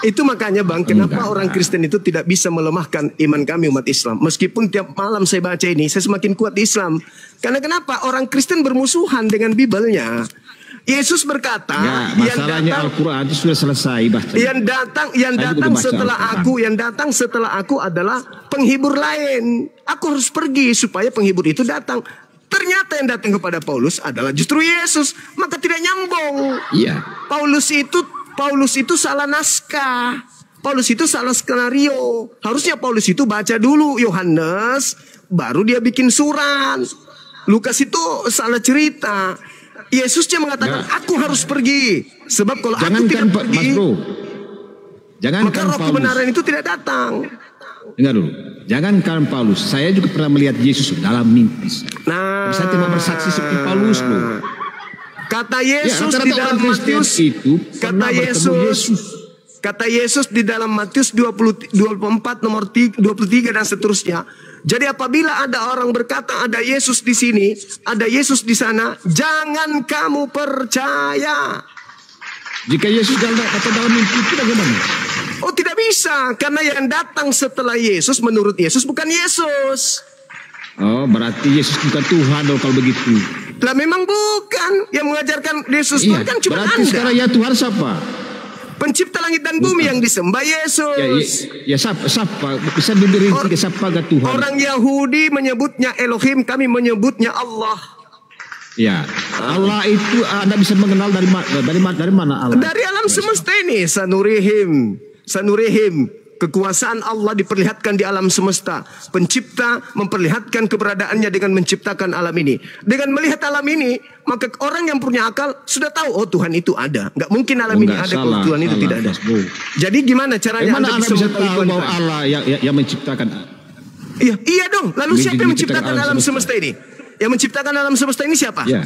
Itu makanya Bang, kenapa orang Kristen itu tidak bisa melemahkan iman kami umat Islam. Meskipun tiap malam saya baca ini, saya semakin kuat di Islam. Karena kenapa? Orang Kristen bermusuhan dengan Bibelnya. Yesus berkata, masalahnya Al-Quran itu sudah selesai baca. Yang datang setelah aku adalah penghibur lain. Aku harus pergi supaya penghibur itu datang. Ternyata yang datang kepada Paulus adalah justru Yesus. Maka tidak nyambung. Iya. Paulus itu salah naskah. Paulus itu salah skenario. Harusnya Paulus itu baca dulu Yohanes, baru dia bikin surat. Lukas itu salah cerita. Yesusnya mengatakan, aku harus pergi. Sebab kalau aku tidak pergi, maka roh kebenaran itu tidak datang. Dengar dulu. Jangankan Paulus, saya juga pernah melihat Yesus dalam mimpi. Nah, bisa tidak bersaksi seperti Paulus loh. Kata Yesus di dalam Matius itu kata Yesus di dalam Matius 24 nomor 23 dan seterusnya. Jadi apabila ada orang berkata ada Yesus di sini, ada Yesus di sana, jangan kamu percaya. Jika Yesus datang dalam mimpi itu bagaimana? Oh, tidak bisa, karena yang datang setelah Yesus menurut Yesus bukan Yesus. Oh, berarti Yesus bukan Tuhan kalau begitu. Lah memang bukan. Yang mengajarkan Yesus Tuhan kan cuma berarti Anda. Sekarang ya Tuhan siapa? Pencipta langit dan bumi yang disembah Yesus. Ya siapa? Bisa diberi siapa gak Tuhan? Orang Yahudi menyebutnya Elohim, kami menyebutnya Allah. Ya, Allah itu Anda bisa mengenal dari mana Allah? Dari alam semesta ini, sanurihim. Kekuasaan Allah diperlihatkan di alam semesta. Pencipta memperlihatkan keberadaannya dengan menciptakan alam ini. Dengan melihat alam ini, maka orang yang punya akal sudah tahu, oh Tuhan itu ada. Nggak mungkin alam ini ada kalau Tuhan itu tidak ada. Jadi gimana caranya Anda bisa tahu bahwa Allah yang menciptakan? Iya dong. Lalu siapa yang menciptakan alam semesta ini? Yang menciptakan alam semesta ini siapa? Ya.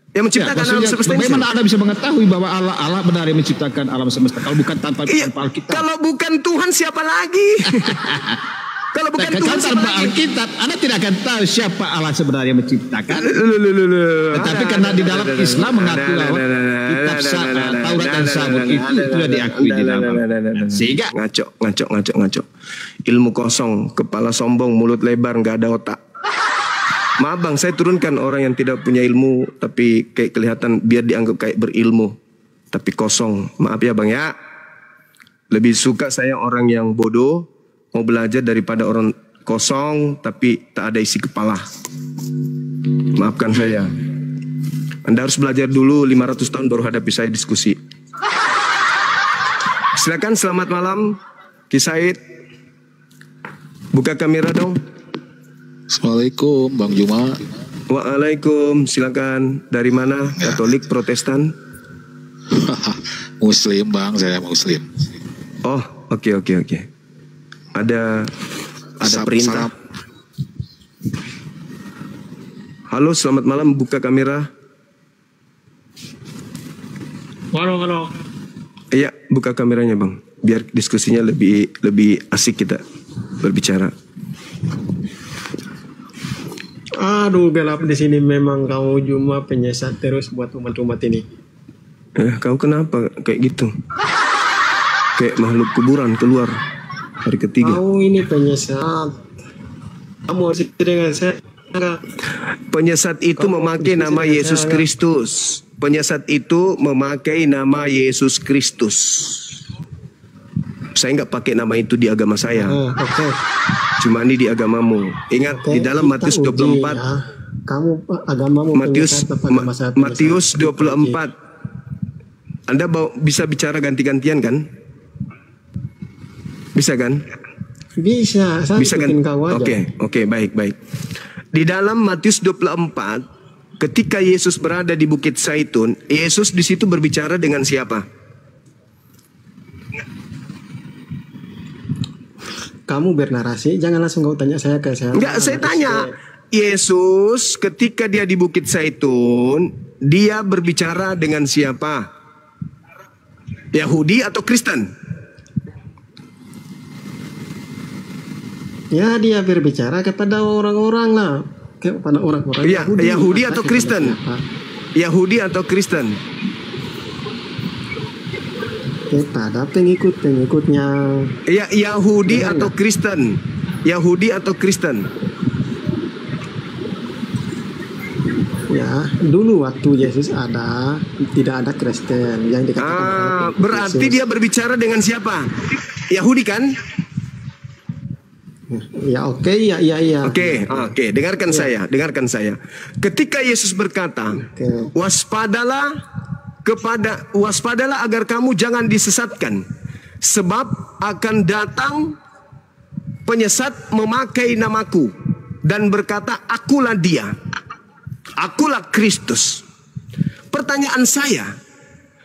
Yang menciptakan alam semesta ini. Bagaimana Anda bisa mengetahui bahwa Allah benar yang menciptakan alam semesta kalau bukan tanpa Alkitab? Kalau bukan Tuhan siapa lagi? Kalau bukan Tuhan siapa lagi? Alkitab, Anda tidak akan tahu siapa Allah sebenarnya menciptakan. Tetapi karena di dalam Islam mengaku bahwa kitab Taurat dan Zabur itu sudah diakui di dalam. Sehingga ngaco. Ilmu kosong, kepala sombong, mulut lebar, nggak ada otak. Maaf Bang, saya turunkan orang yang tidak punya ilmu tapi kayak kelihatan biar dianggap kayak berilmu tapi kosong. Maaf ya Bang ya. Lebih suka saya orang yang bodoh mau belajar daripada orang kosong tapi tak ada isi kepala. Maafkan saya. Anda harus belajar dulu 500 tahun baru hadapi saya diskusi. Silakan, selamat malam Ki Said. Buka kamera dong. Assalamualaikum Bang Juma. Waalaikum, silakan. Dari mana? Katolik, Protestan? Muslim Bang, saya Muslim. Oh, oke. Ada perintah. Halo, selamat malam. Buka kamera. Halo. Iya, buka kameranya Bang. Biar diskusinya lebih asik kita berbicara. Aduh, gelap di sini memang kau cuma penyesat terus buat umat-umat ini. Kau kenapa kayak gitu? Kayak makhluk kuburan keluar hari ketiga. Kau ini penyesat. Kamu harus dengan saya. Penyesat itu memakai nama Yesus Kristus. Penyesat itu memakai nama Yesus Kristus. Saya nggak pakai nama itu di agama saya. Cuma ini di agamamu. Ingat di dalam Matius 24. Ya. Kamu agamamu Matius 24. Anda bisa bicara ganti-gantian kan? Bisa kan? Bisa. Saya Bisa kan? Kau aja. Oke, baik. Di dalam Matius 24, ketika Yesus berada di Bukit Zaitun, Yesus di situ berbicara dengan siapa? kamu bernarasi, jangan langsung kau tanya saya ke saya. Enggak, saya tanya. Yesus ketika dia di Bukit Zaitun, dia berbicara dengan siapa? Yahudi atau Kristen? Ya, dia berbicara kepada orang-orang lah, kepada orang-orang Ya, Yahudi atau kepada Kristen? siapa? Yahudi atau Kristen? Kepada pengikut-pengikutnya. Ya, Yahudi Benar atau nggak? Kristen? Yahudi atau Kristen? Ya, dulu waktu Yesus ada, tidak ada Kristen yang dikatakan adalah pengikut Berarti Yesus. dia berbicara dengan siapa? Yahudi kan? Ya, oke, ya. Oke, dengarkan dengarkan saya. Ketika Yesus berkata, Oke. waspadalah agar kamu jangan disesatkan, sebab akan datang penyesat memakai namaku dan berkata, akulah dia, akulah Kristus. Pertanyaan saya,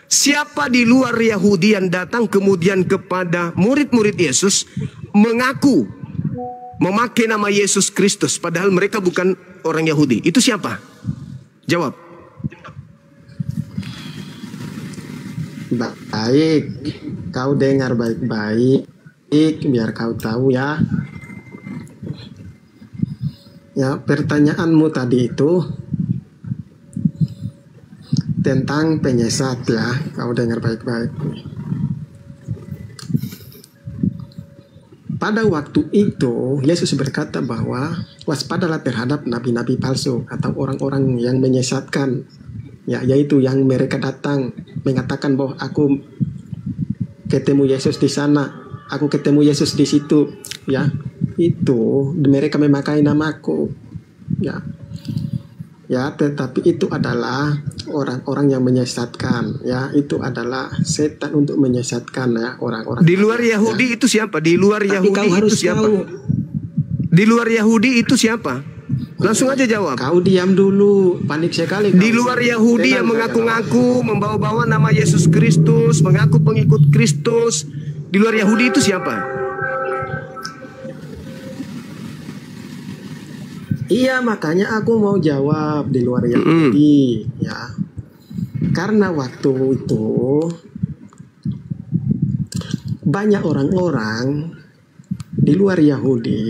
siapa di luar Yahudi yang datang kemudian kepada murid-murid Yesus mengaku memakai nama Yesus Kristus padahal mereka bukan orang Yahudi? Itu siapa? Jawab. Baik, kau dengar baik-baik, biar kau tahu ya. Ya, pertanyaanmu tadi itu tentang penyesat ya, kau dengar baik-baik. Pada waktu itu, Yesus berkata bahwa waspadalah terhadap nabi-nabi palsu atau orang-orang yang menyesatkan. Ya, yaitu yang mereka datang mengatakan bahwa aku ketemu Yesus di sana, aku ketemu Yesus di situ, ya. Itu mereka memakai namaku. Ya. Ya, tetapi itu adalah orang-orang yang menyesatkan, ya. Itu adalah setan untuk menyesatkan ya orang-orang. Di luar Yahudi itu siapa? Di luar Tapi Yahudi kau harus itu siapa? tahu. Di luar Yahudi itu siapa? Langsung aja jawab. Kau diam dulu, panik sekali. Di kau. luar Yahudi yang Tenang, mengaku-ngaku membawa-bawa nama Yesus Kristus, mengaku pengikut Kristus. Di luar Yahudi itu siapa? Iya, makanya aku mau jawab di luar Yahudi, ya. Karena waktu itu banyak orang-orang di luar Yahudi,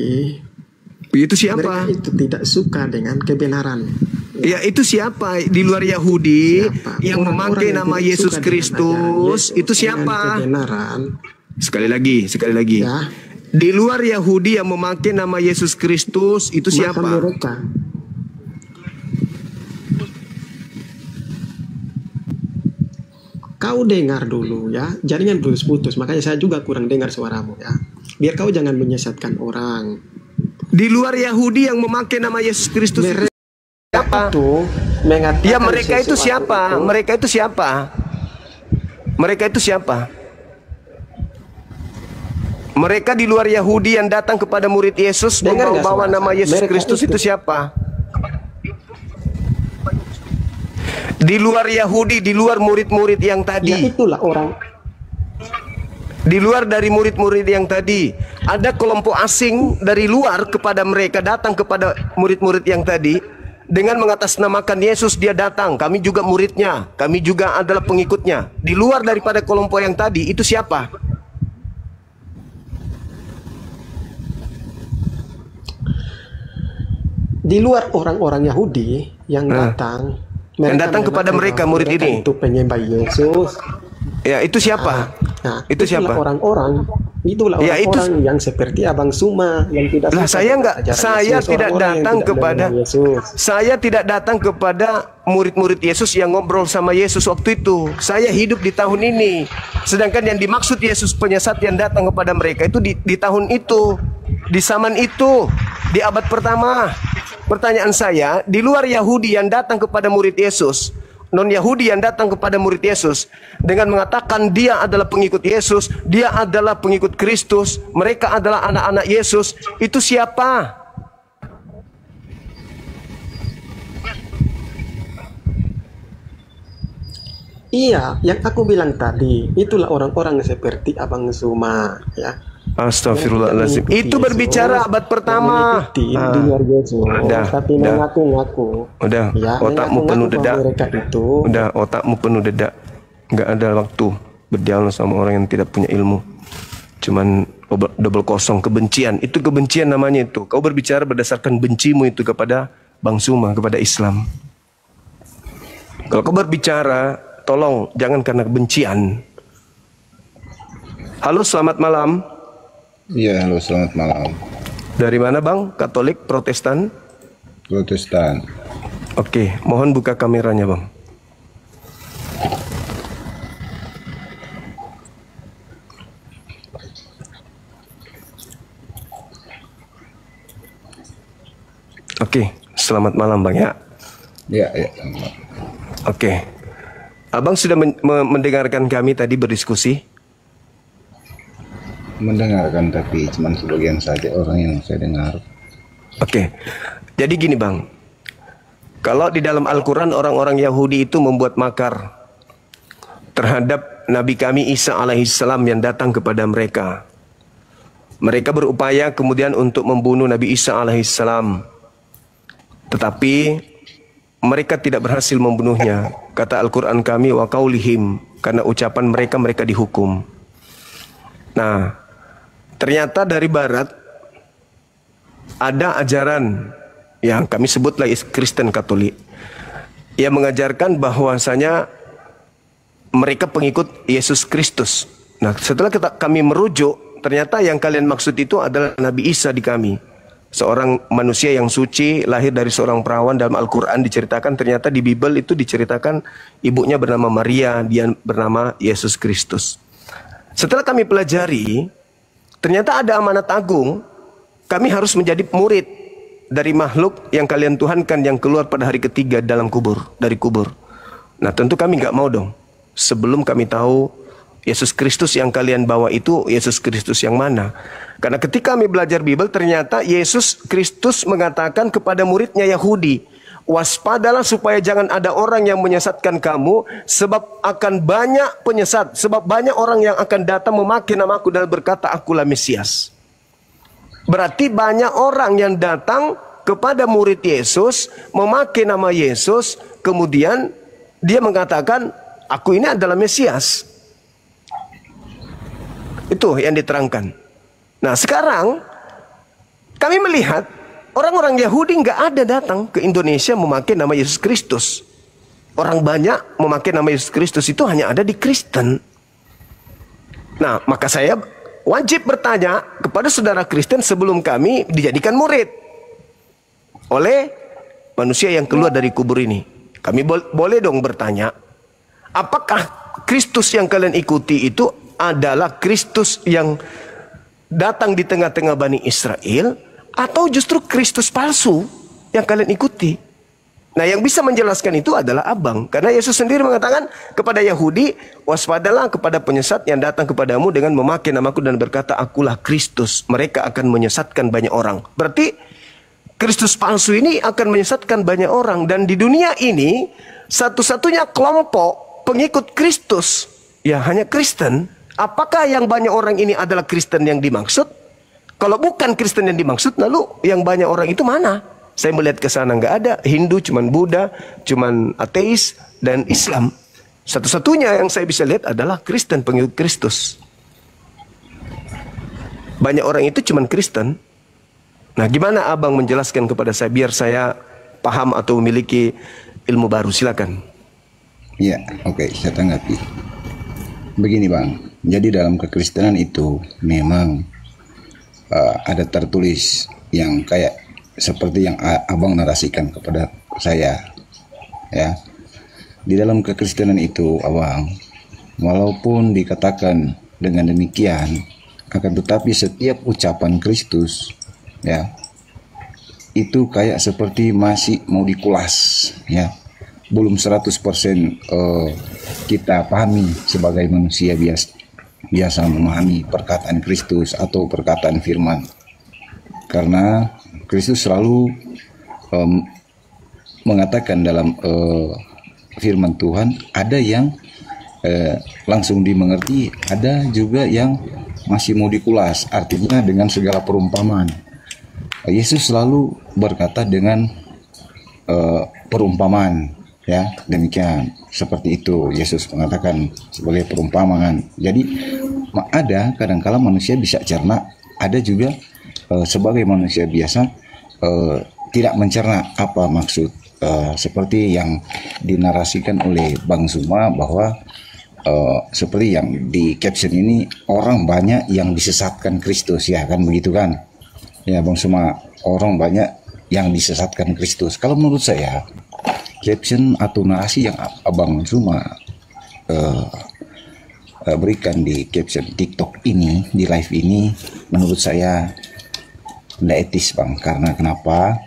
Itu siapa? mereka itu tidak suka dengan kebenaran. Ya, itu siapa di luar Yahudi Siapa? yang Orang-orang memakai yang nama tidak Yesus suka dengan Kristus? ajaran Yesus Itu dengan siapa? kebenaran, Sekali lagi. ya. Di luar Yahudi yang memakai nama Yesus Kristus itu Maka siapa? mereka kau dengar dulu ya, jaringan putus-putus, makanya saya juga kurang dengar suaramu ya. Biar kau jangan menyesatkan orang. Di luar Yahudi yang memakai nama Yesus Kristus itu siapa? Itu mengatakan Ya, mereka itu sesuatu siapa? itu, Mereka itu siapa? Mereka itu siapa? Mereka di luar Yahudi yang datang kepada murid Yesus Dengar nggak membawa suara nama saya? Yesus Mereka Kristus itu. itu siapa? Di luar Yahudi, di luar murid-murid yang ya tadi, itulah orang. di luar dari murid-murid yang tadi, ada kelompok asing dari luar kepada mereka, datang kepada murid-murid yang tadi dengan mengatasnamakan Yesus. Dia datang, kami juga muridnya, kami juga adalah pengikutnya. Di luar daripada kelompok yang tadi, itu siapa? Di luar orang-orang Yahudi yang datang, Yang datang kepada mereka, murid ini. itu penyembah Yesus. Ya, itu siapa? Nah, Itu itulah siapa? orang-orang, itulah Ya, itu- orang-orang yang seperti Abang Suma yang tidak Lah, suka saya dengan enggak, ajaran saya Yesus, tidak orang-orang yang datang tidak kepada mengenal Yesus. Saya tidak datang kepada murid-murid Yesus yang ngobrol sama Yesus waktu itu. Saya hidup di tahun ini. Sedangkan yang dimaksud Yesus penyesat yang datang kepada mereka itu di tahun itu, di zaman itu, di abad pertama. Pertanyaan saya, di luar Yahudi yang datang kepada murid Yesus, non-Yahudi yang datang kepada murid Yesus dengan mengatakan dia adalah pengikut Yesus, dia adalah pengikut Kristus, mereka adalah anak-anak Yesus, itu siapa? Iya, yang aku bilang tadi, itulah orang-orang seperti Abang Suma, ya. Astagfirullahaladzim. Itu berbicara abad pertama. Di luar Yesus. Tapi mengaku-ngaku. Udah, ya, otakmu penuh dedak. Mereka itu. Udah, otakmu penuh dedak. Nggak ada waktu berdialog sama orang yang tidak punya ilmu. Cuman double kosong, kebencian. Itu kebencian namanya itu. Kau berbicara berdasarkan bencimu itu kepada Bang Suma, kepada Islam. Kalau kau berbicara, tolong jangan karena kebencian. Halo, selamat malam. Iya, halo, selamat malam. Dari mana Bang? Katolik, Protestan? Protestan. Oke, mohon buka kameranya Bang. Oke, selamat malam Bang ya. Iya, iya. Oke. Abang sudah mendengarkan kami tadi berdiskusi? Mendengarkan, tapi cuma sebagian saja orang yang saya dengar. Oke. Jadi gini Bang. Kalau di dalam Al-Quran orang-orang Yahudi itu membuat makar terhadap Nabi kami Isa alaihissalam yang datang kepada mereka. Mereka berupaya kemudian untuk membunuh Nabi Isa alaihissalam. Tetapi mereka tidak berhasil membunuhnya. Kata Al-Quran kami, wa qaulihim, karena ucapan mereka, mereka dihukum. Nah, ternyata dari barat ada ajaran yang kami sebutlah Kristen Katolik yang mengajarkan bahwasanya mereka pengikut Yesus Kristus. Nah, setelah kami merujuk, ternyata yang kalian maksud itu adalah Nabi Isa di kami. Seorang manusia yang suci, lahir dari seorang perawan. Dalam Al-Quran diceritakan, ternyata di Bible itu diceritakan ibunya bernama Maria, dia bernama Yesus Kristus. Setelah kami pelajari, ternyata ada amanat agung. Kami harus menjadi murid dari makhluk yang kalian tuhankan yang keluar pada hari ketiga dalam kubur, dari kubur. Nah, tentu kami nggak mau dong. Sebelum kami tahu Yesus Kristus yang kalian bawa itu Yesus Kristus yang mana? Karena ketika kami belajar Bible, ternyata Yesus Kristus mengatakan kepada muridnya Yahudi, waspadalah supaya jangan ada orang yang menyesatkan kamu, sebab akan banyak penyesat, sebab banyak orang yang akan datang memakai namaku dan berkata akulah Mesias. Berarti banyak orang yang datang kepada murid Yesus, memakai nama Yesus, kemudian dia mengatakan aku ini adalah Mesias. Itu yang diterangkan. Nah, sekarang kami melihat orang-orang Yahudi nggak ada datang ke Indonesia memakai nama Yesus Kristus. Orang banyak memakai nama Yesus Kristus itu hanya ada di Kristen. Nah, maka saya wajib bertanya kepada saudara Kristen sebelum kami dijadikan murid oleh manusia yang keluar dari kubur ini. Kami boleh dong bertanya, apakah Kristus yang kalian ikuti itu adalah Kristus yang datang di tengah-tengah Bani Israel, atau justru Kristus palsu yang kalian ikuti? Nah, yang bisa menjelaskan itu adalah Abang. Karena Yesus sendiri mengatakan kepada Yahudi, waspadalah kepada penyesat yang datang kepadamu dengan memakai namaku dan berkata akulah Kristus. Mereka akan menyesatkan banyak orang. Berarti Kristus palsu ini akan menyesatkan banyak orang. Dan di dunia ini satu-satunya kelompok pengikut Kristus ya hanya Kristen. Apakah yang banyak orang ini adalah Kristen yang dimaksud? Kalau bukan Kristen yang dimaksud, lalu yang banyak orang itu mana? Saya melihat ke sana nggak ada. Hindu, cuman Buddha, cuman ateis, dan Islam. Satu-satunya yang saya bisa lihat adalah Kristen, pengikut Kristus. Banyak orang itu cuman Kristen. Nah, gimana Abang menjelaskan kepada saya biar saya paham atau memiliki ilmu baru? Silakan. Iya, oke, saya tanggapi. Begini Bang, jadi dalam kekristenan itu memang ada tertulis yang kayak seperti yang Abang narasikan kepada saya, ya. Di dalam kekristenan itu, Abang, walaupun dikatakan dengan demikian, akan tetapi setiap ucapan Kristus, ya, itu kayak seperti masih mau dikulas, ya. Belum 100% kita pahami sebagai manusia biasa memahami perkataan Kristus atau perkataan firman. Karena Kristus selalu mengatakan dalam firman Tuhan, ada yang langsung dimengerti, ada juga yang masih mau dikulas, artinya dengan segala perumpamaan. Yesus selalu berkata dengan perumpamaan, ya, demikian. Seperti itu Yesus mengatakan sebagai perumpamaan. Jadi ada kadangkala manusia bisa cerna, ada juga sebagai manusia biasa tidak mencerna apa maksud, seperti yang dinarasikan oleh Bang Suma bahwa seperti yang di caption ini, orang banyak yang disesatkan Kristus, ya kan begitu kan ya Bang Suma, orang banyak yang disesatkan Kristus. Kalau menurut saya caption atau narasi yang Abang Suma berikan di caption TikTok ini, di live ini, menurut saya tidak etis Bang. Karena kenapa?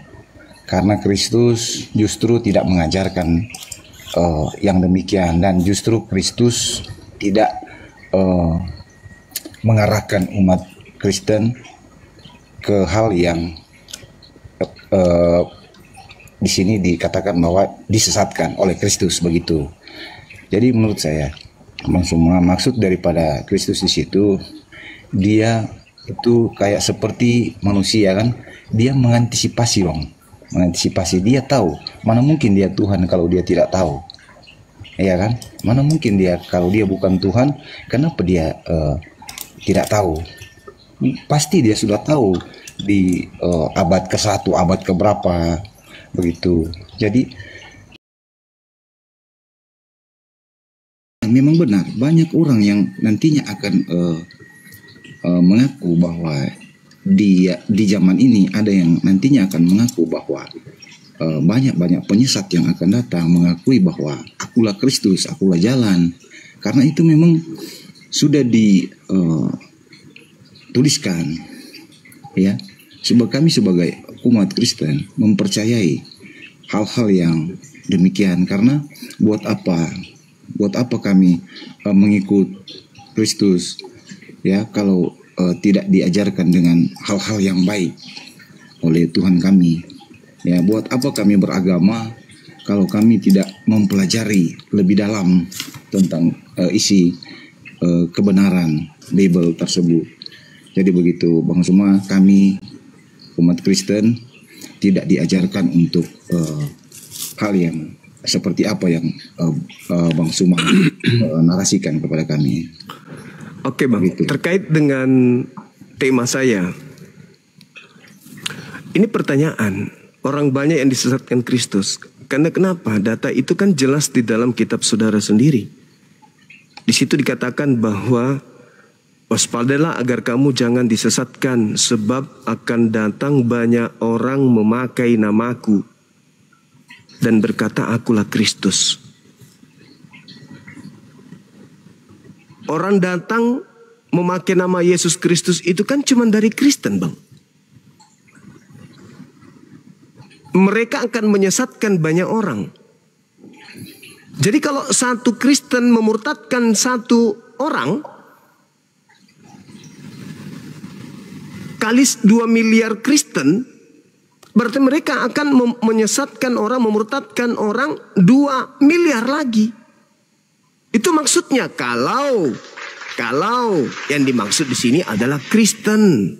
Karena Kristus justru tidak mengajarkan yang demikian, dan justru Kristus tidak mengarahkan umat Kristen ke hal yang di sini dikatakan bahwa disesatkan oleh Kristus begitu. Jadi menurut saya, semua maksud daripada Kristus di situ, dia itu kayak seperti manusia kan, dia mengantisipasi Bang, mengantisipasi. Dia tahu, mana mungkin dia Tuhan kalau dia tidak tahu, ya kan? Mana mungkin dia kalau dia bukan Tuhan, kenapa dia tidak tahu? Pasti dia sudah tahu di abad ke-1, abad ke-berapa begitu. Jadi memang benar banyak orang yang nantinya akan mengaku bahwa di zaman ini ada yang nantinya akan mengaku bahwa banyak penyesat yang akan datang mengakui bahwa akulah Kristus, akulah jalan. Karena itu memang sudah dituliskan, ya. Sebab kami sebagai umat Kristen mempercayai hal-hal yang demikian. Karena buat apa kami mengikut Kristus, ya, kalau tidak diajarkan dengan hal-hal yang baik oleh Tuhan kami. Ya, buat apa kami beragama kalau kami tidak mempelajari lebih dalam tentang isi kebenaran Bible tersebut. Jadi begitu Bang Suma, kami umat Kristen tidak diajarkan untuk hal yang seperti apa yang Bang Suma narasikan kepada kami. Oke Bang, Begitu. Terkait dengan tema saya, ini pertanyaan, orang banyak yang disesatkan Kristus. Karena kenapa? Data itu kan jelas di dalam kitab saudara sendiri. Di situ dikatakan bahwa waspadalah agar kamu jangan disesatkan, sebab akan datang banyak orang memakai namaku dan berkata akulah Kristus. Orang datang memakai nama Yesus Kristus itu kan cuma dari Kristen Bang. Mereka akan menyesatkan banyak orang. Jadi kalau satu Kristen memurtadkan satu orang, kali 2 miliar Kristen, berarti mereka akan menyesatkan orang, memurtadkan orang 2 miliar lagi. Itu maksudnya kalau yang dimaksud di sini adalah Kristen.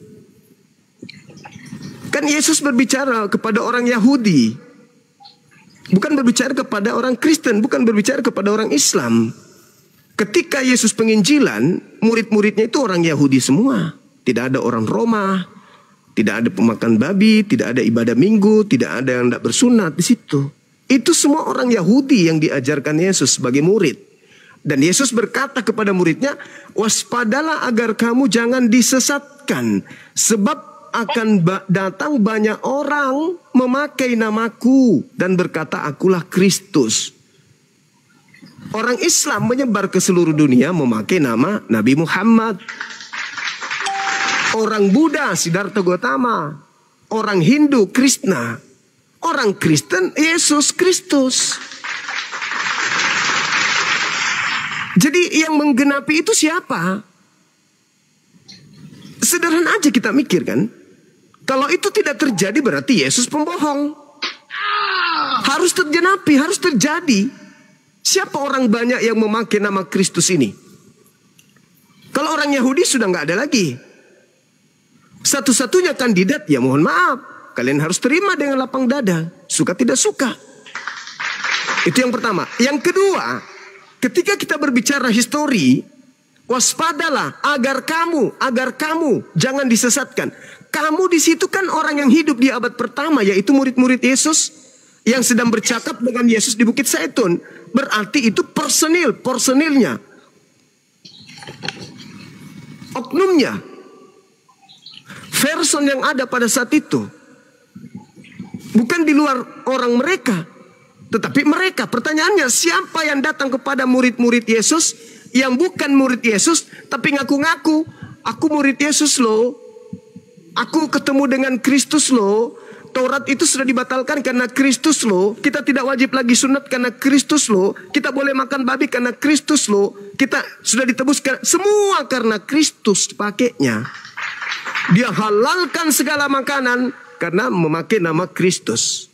Kan Yesus berbicara kepada orang Yahudi, bukan berbicara kepada orang Kristen, bukan berbicara kepada orang Islam. Ketika Yesus penginjilan, murid-muridnya itu orang Yahudi semua. Tidak ada orang Roma, tidak ada pemakan babi, tidak ada ibadah minggu, tidak ada yang tidak bersunat di situ. Itu semua orang Yahudi yang diajarkan Yesus sebagai murid. Dan Yesus berkata kepada muridnya, waspadalah agar kamu jangan disesatkan, sebab akan datang banyak orang memakai namaku dan berkata akulah Kristus. Orang Islam menyebar ke seluruh dunia memakai nama Nabi Muhammad. Orang Buddha Siddhartha Gautama, orang Hindu Krishna, orang Kristen Yesus Kristus. Jadi yang menggenapi itu siapa? Sederhana aja kita mikir kan. Kalau itu tidak terjadi berarti Yesus pembohong. Harus tergenapi, harus terjadi. Siapa orang banyak yang memakai nama Kristus ini? Kalau orang Yahudi sudah nggak ada lagi. Satu-satunya kandidat, ya mohon maaf, kalian harus terima dengan lapang dada, suka tidak suka. Itu yang pertama. Yang kedua, ketika kita berbicara histori, waspadalah agar kamu jangan disesatkan. Kamu di situ kan orang yang hidup di abad pertama, yaitu murid-murid Yesus yang sedang bercakap dengan Yesus di Bukit Zaitun. Berarti itu personilnya, oknumnya, person yang ada pada saat itu. Bukan di luar orang mereka, tetapi mereka. Pertanyaannya, siapa yang datang kepada murid-murid Yesus yang bukan murid Yesus, tapi ngaku-ngaku, aku murid Yesus loh, aku ketemu dengan Kristus loh, Taurat itu sudah dibatalkan karena Kristus loh, kita tidak wajib lagi sunat karena Kristus loh, kita boleh makan babi karena Kristus loh, kita sudah ditebus semua karena Kristus pakainya. Dia halalkan segala makanan karena memakai nama Kristus.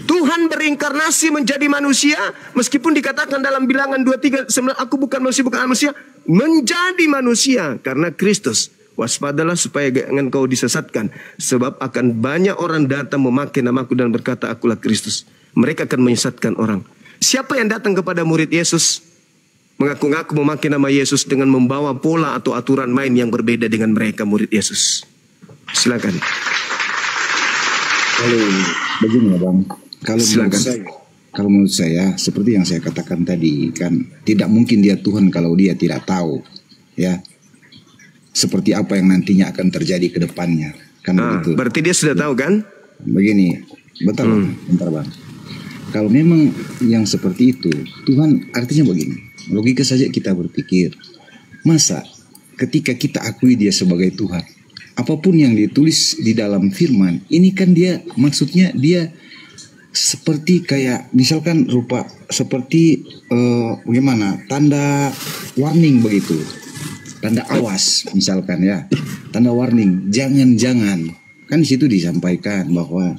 Tuhan berinkarnasi menjadi manusia, meskipun dikatakan dalam Bilangan 2:3, aku bukan manusia, menjadi manusia karena Kristus. Waspadalah supaya jangan kau disesatkan, sebab akan banyak orang datang memakai namaku dan berkata akulah Kristus. Mereka akan menyesatkan orang. Siapa yang datang kepada murid Yesus mengaku-ngaku memakai nama Yesus dengan membawa pola atau aturan main yang berbeda dengan mereka murid Yesus? Silakan. Kalau begini ya Bang, kalau menurut saya seperti yang saya katakan tadi, kan tidak mungkin dia Tuhan kalau dia tidak tahu ya seperti apa yang nantinya akan terjadi ke depannya, kan begitu. Berarti dia sudah tahu kan? Begini, bentar Bang. Kalau memang yang seperti itu, Tuhan artinya begini, logika saja kita berpikir, masa ketika kita akui dia sebagai Tuhan, apapun yang ditulis di dalam firman, ini kan dia maksudnya dia seperti kayak misalkan rupa seperti bagaimana tanda warning begitu, tanda awas misalkan ya, tanda warning, jangan kan di situ disampaikan bahwa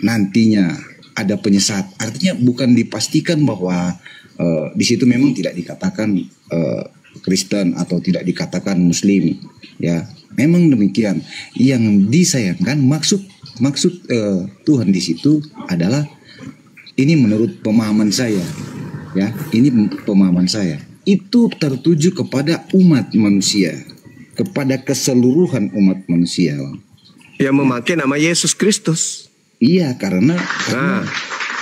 nantinya ada penyesat, artinya bukan dipastikan bahwa di situ memang tidak dikatakan Kristen atau tidak dikatakan Muslim ya, memang demikian. Yang disayangkan maksud Tuhan di situ adalah, ini menurut pemahaman saya ya, ini pemahaman saya, itu tertuju kepada umat manusia, kepada keseluruhan umat manusia yang memakai nama Yesus Kristus. Iya, karena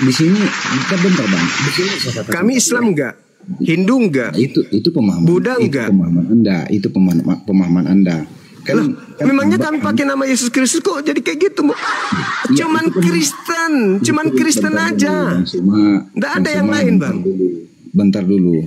di sini kita bentar Bang, di sini saya katakan, kami Islam enggak, Hindu enggak, itu pemahaman, Buddha enggak, itu pemahaman Anda. Kan memangnya kami pakai nama Yesus Kristus kok jadi kayak gitu, Bu? Cuman Kristen, cuman Kristen aja. Enggak ada yang lain, Bang. Bentar dulu.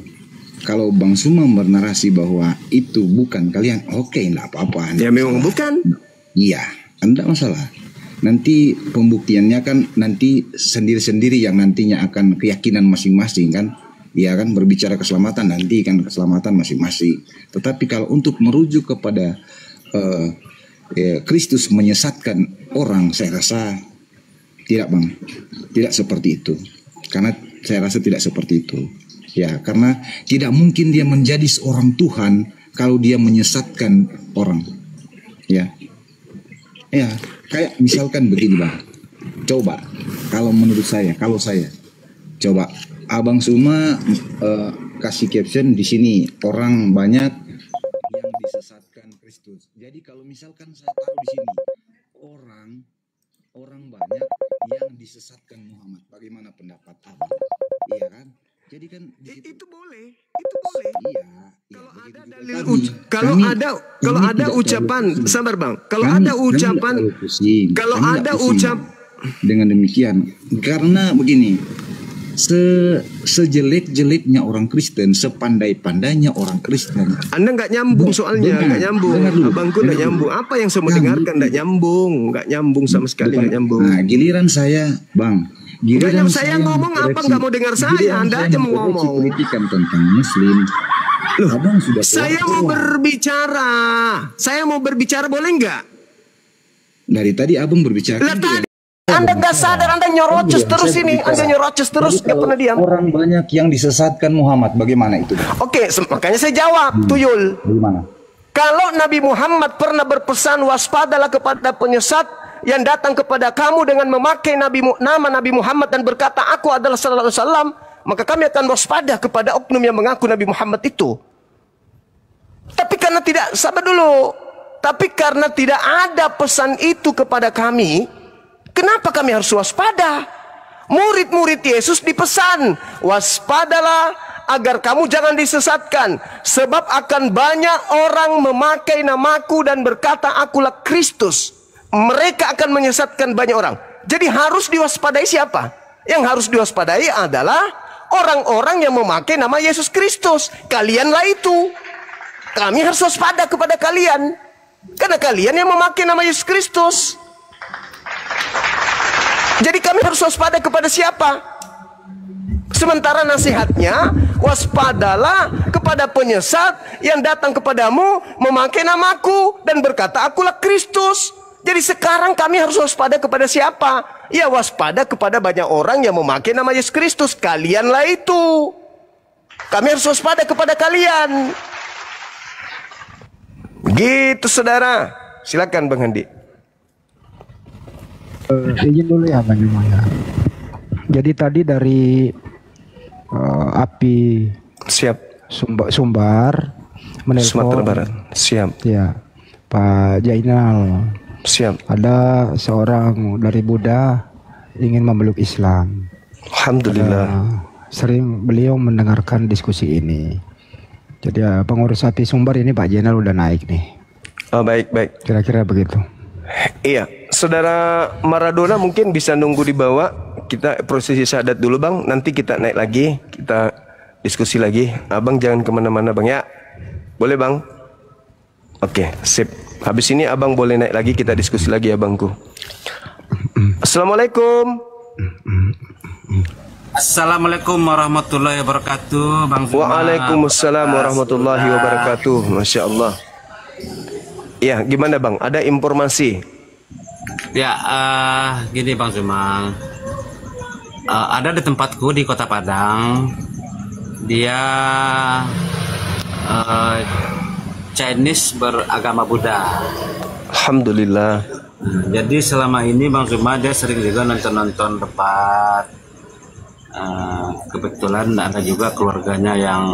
Kalau Bang Suma bernarasi bahwa itu bukan kalian, oke, enggak apa-apa. Ya memang bukan. Iya, enggak masalah. Nanti pembuktiannya kan nanti sendiri-sendiri yang nantinya akan keyakinan masing-masing kan. Ya kan, berbicara keselamatan nanti kan keselamatan masing-masing. Tetapi kalau untuk merujuk kepada Kristus menyesatkan orang, saya rasa tidak Bang, tidak seperti itu. Karena saya rasa tidak seperti itu. Ya, karena tidak mungkin dia menjadi seorang Tuhan kalau dia menyesatkan orang. Ya, kayak misalkan begini Bang. Coba, kalau menurut saya, coba Abang Suma kasih caption di sini, orang banyak yang disesatkan Kristus. Jadi kalau misalkan saya taruh di sini, orang banyak yang disesatkan Muhammad, bagaimana pendapat Abang? Iya kan? Jadi kan itu boleh. Iya. Kalau ada ucapan, sabar Bang. Kalau ada ucapan dengan demikian, karena begini, sejelek-jeleknya orang Kristen, sepandai-pandainya orang Kristen, Anda nggak nyambung soalnya, nggak nyambung. Abangku nggak nyambung. Apa yang saya mau dengarkan nggak nyambung sama sekali, nggak nyambung. Nah, giliran saya, Bang. Giliran saya ngomong apa nggak mau dengar saya? Anda aja mau ngomong. Kritikan tentang Muslim. Loh, Abang sudah saya mau berbicara boleh nggak? Dari tadi Abang berbicara. Anda nggak sadar, Anda nyerocos terus ini, Anda nyerocos terus, nggak pernah diam. Orang banyak yang disesatkan Muhammad, bagaimana itu? Oke, makanya saya jawab, Tuyul. Bagaimana? Kalau Nabi Muhammad pernah berpesan, waspadalah kepada penyesat yang datang kepada kamu dengan memakai nama Nabi Muhammad dan berkata, aku adalah sallallahu alaihi wasallam, maka kami akan waspada kepada oknum yang mengaku Nabi Muhammad itu. Tapi karena tidak, sabar dulu. Tapi karena tidak ada pesan itu kepada kami, kenapa kami harus waspada? Murid-murid Yesus dipesan, waspadalah agar kamu jangan disesatkan, sebab akan banyak orang memakai namaku dan berkata akulah Kristus. Mereka akan menyesatkan banyak orang. Jadi harus diwaspadai siapa? Yang harus diwaspadai adalah orang-orang yang memakai nama Yesus Kristus. Kalianlah itu. Kami harus waspada kepada kalian, karena kalian yang memakai nama Yesus Kristus. Jadi kami harus waspada kepada siapa? Sementara nasihatnya, waspadalah kepada penyesat yang datang kepadamu memakai namaku dan berkata akulah Kristus. Jadi sekarang kami harus waspada kepada siapa? Ya, waspada kepada banyak orang yang memakai nama Yesus Kristus. Kalianlah itu. Kami harus waspada kepada kalian. Begitu saudara. Silakan Bang Handi. Izin dulu ya Bang Juma ya. Jadi tadi dari api Siap. Sumbar menelpon Sumatera Barat. Siap. ya Pak Jainal. Siap. Ada seorang dari Buddha ingin memeluk Islam. Alhamdulillah. Sering beliau mendengarkan diskusi ini. Jadi pengurus api Sumbar ini Pak Jainal udah naik nih. Oh, baik, baik. Kira-kira begitu. Iya, saudara Maradona mungkin bisa nunggu di bawah. Kita prosesi syahadat dulu Bang. Nanti kita naik lagi, kita diskusi lagi. Abang jangan kemana-mana Bang ya. Boleh Bang? Oke, sip. Habis ini Abang boleh naik lagi, kita diskusi lagi ya Bangku. Assalamualaikum. Assalamualaikum warahmatullahi wabarakatuh, Bang Zuma. Waalaikumsalam warahmatullahi wabarakatuh. Masya Allah. Ya, gimana Bang? Ada informasi? Ya, gini Bang Zuma. Ada di tempatku di Kota Padang. Dia Chinese beragama Buddha. Alhamdulillah. Jadi selama ini Bang Zuma dia sering juga nonton-nonton debat. Kebetulan ada juga keluarganya yang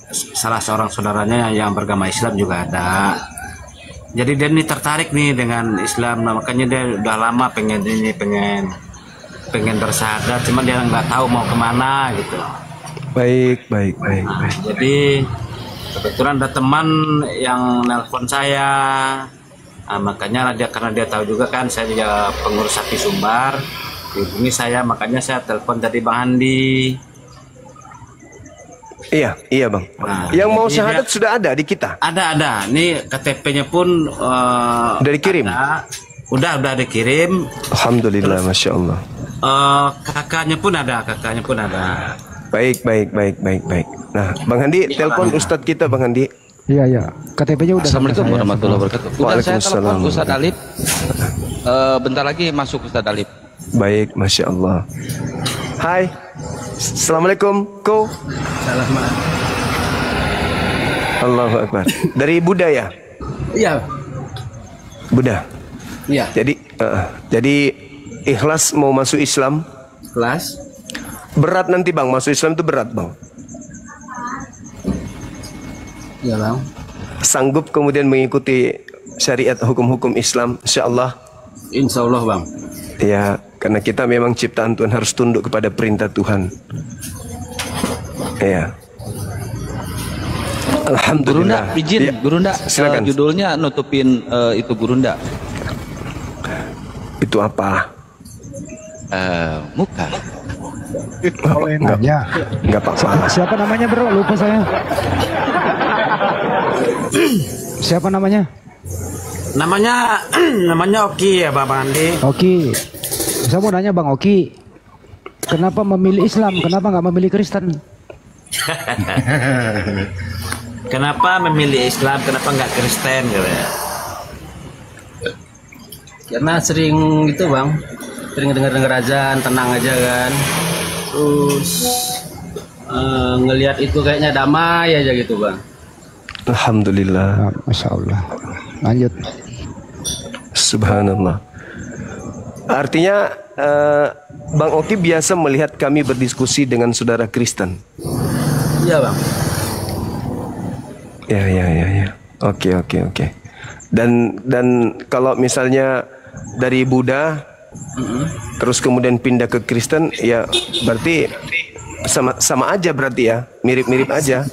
salah seorang saudaranya yang beragama Islam juga ada. Jadi dia ini tertarik nih dengan Islam, nah, makanya dia udah lama pengen bersyahadat, cuman dia nggak tahu mau kemana gitu. Baik. Jadi kebetulan ada teman yang nelpon saya, makanya karena dia tahu juga kan saya juga pengurus api Sumbar. Hubungi saya, makanya saya telepon tadi Bang Handi. Iya Bang. Nah, yang mau syahadat sudah ada di kita. Ada. Nih KTP-nya pun udah dikirim. Udah dikirim. Alhamdulillah, terus, Masya Allah. Kakaknya pun ada. Baik. Nah, Bang Handi, telepon Ustadz kita Bang Handi. Iya. KTP-nya udah. Assalamualaikum warahmatullahi wabarakatuh. Udah saya telepon Ustadz Alip. Bentar lagi masuk Ustadz Alip. Baik, Masya Allah. Hai, Assalamualaikum. Ko. Allahu Akbar. Dari Buddha ya? Iya. Buddha. Iya. Jadi ikhlas mau masuk Islam? Ikhlas. Berat nanti Bang, masuk Islam itu berat Bang. Iya Bang. Sanggup kemudian mengikuti syariat hukum-hukum Islam, insyaallah. Insyaallah Bang. Ya, karena kita memang ciptaan Tuhan, harus tunduk kepada perintah Tuhan. Ya. Alhamdulillah. Gurunda, izin, ya. Gurunda. Silakan. Judulnya nutupin itu Gurunda. Itu apa? Muka. Oh, enggak apa-apa. Siapa namanya bro? Lupa saya. Siapa namanya? Namanya Oki ya Bang Andi. Oki. Saya mau nanya Bang Oki, kenapa memilih Islam? Kenapa nggak memilih Kristen? Kenapa memilih Islam? Kenapa nggak Kristen? Gitu ya. Karena sering gitu bang, sering dengar azan, tenang aja kan. Terus ngelihat itu kayaknya damai aja gitu bang. Alhamdulillah. Masya Allah. Lanjut. Subhanallah. Artinya Bang Oki biasa melihat kami berdiskusi dengan saudara Kristen. Iya bang. Ya. Oke. Dan kalau misalnya dari Buddha terus kemudian pindah ke Kristen, ya berarti sama aja berarti ya, mirip-mirip aja.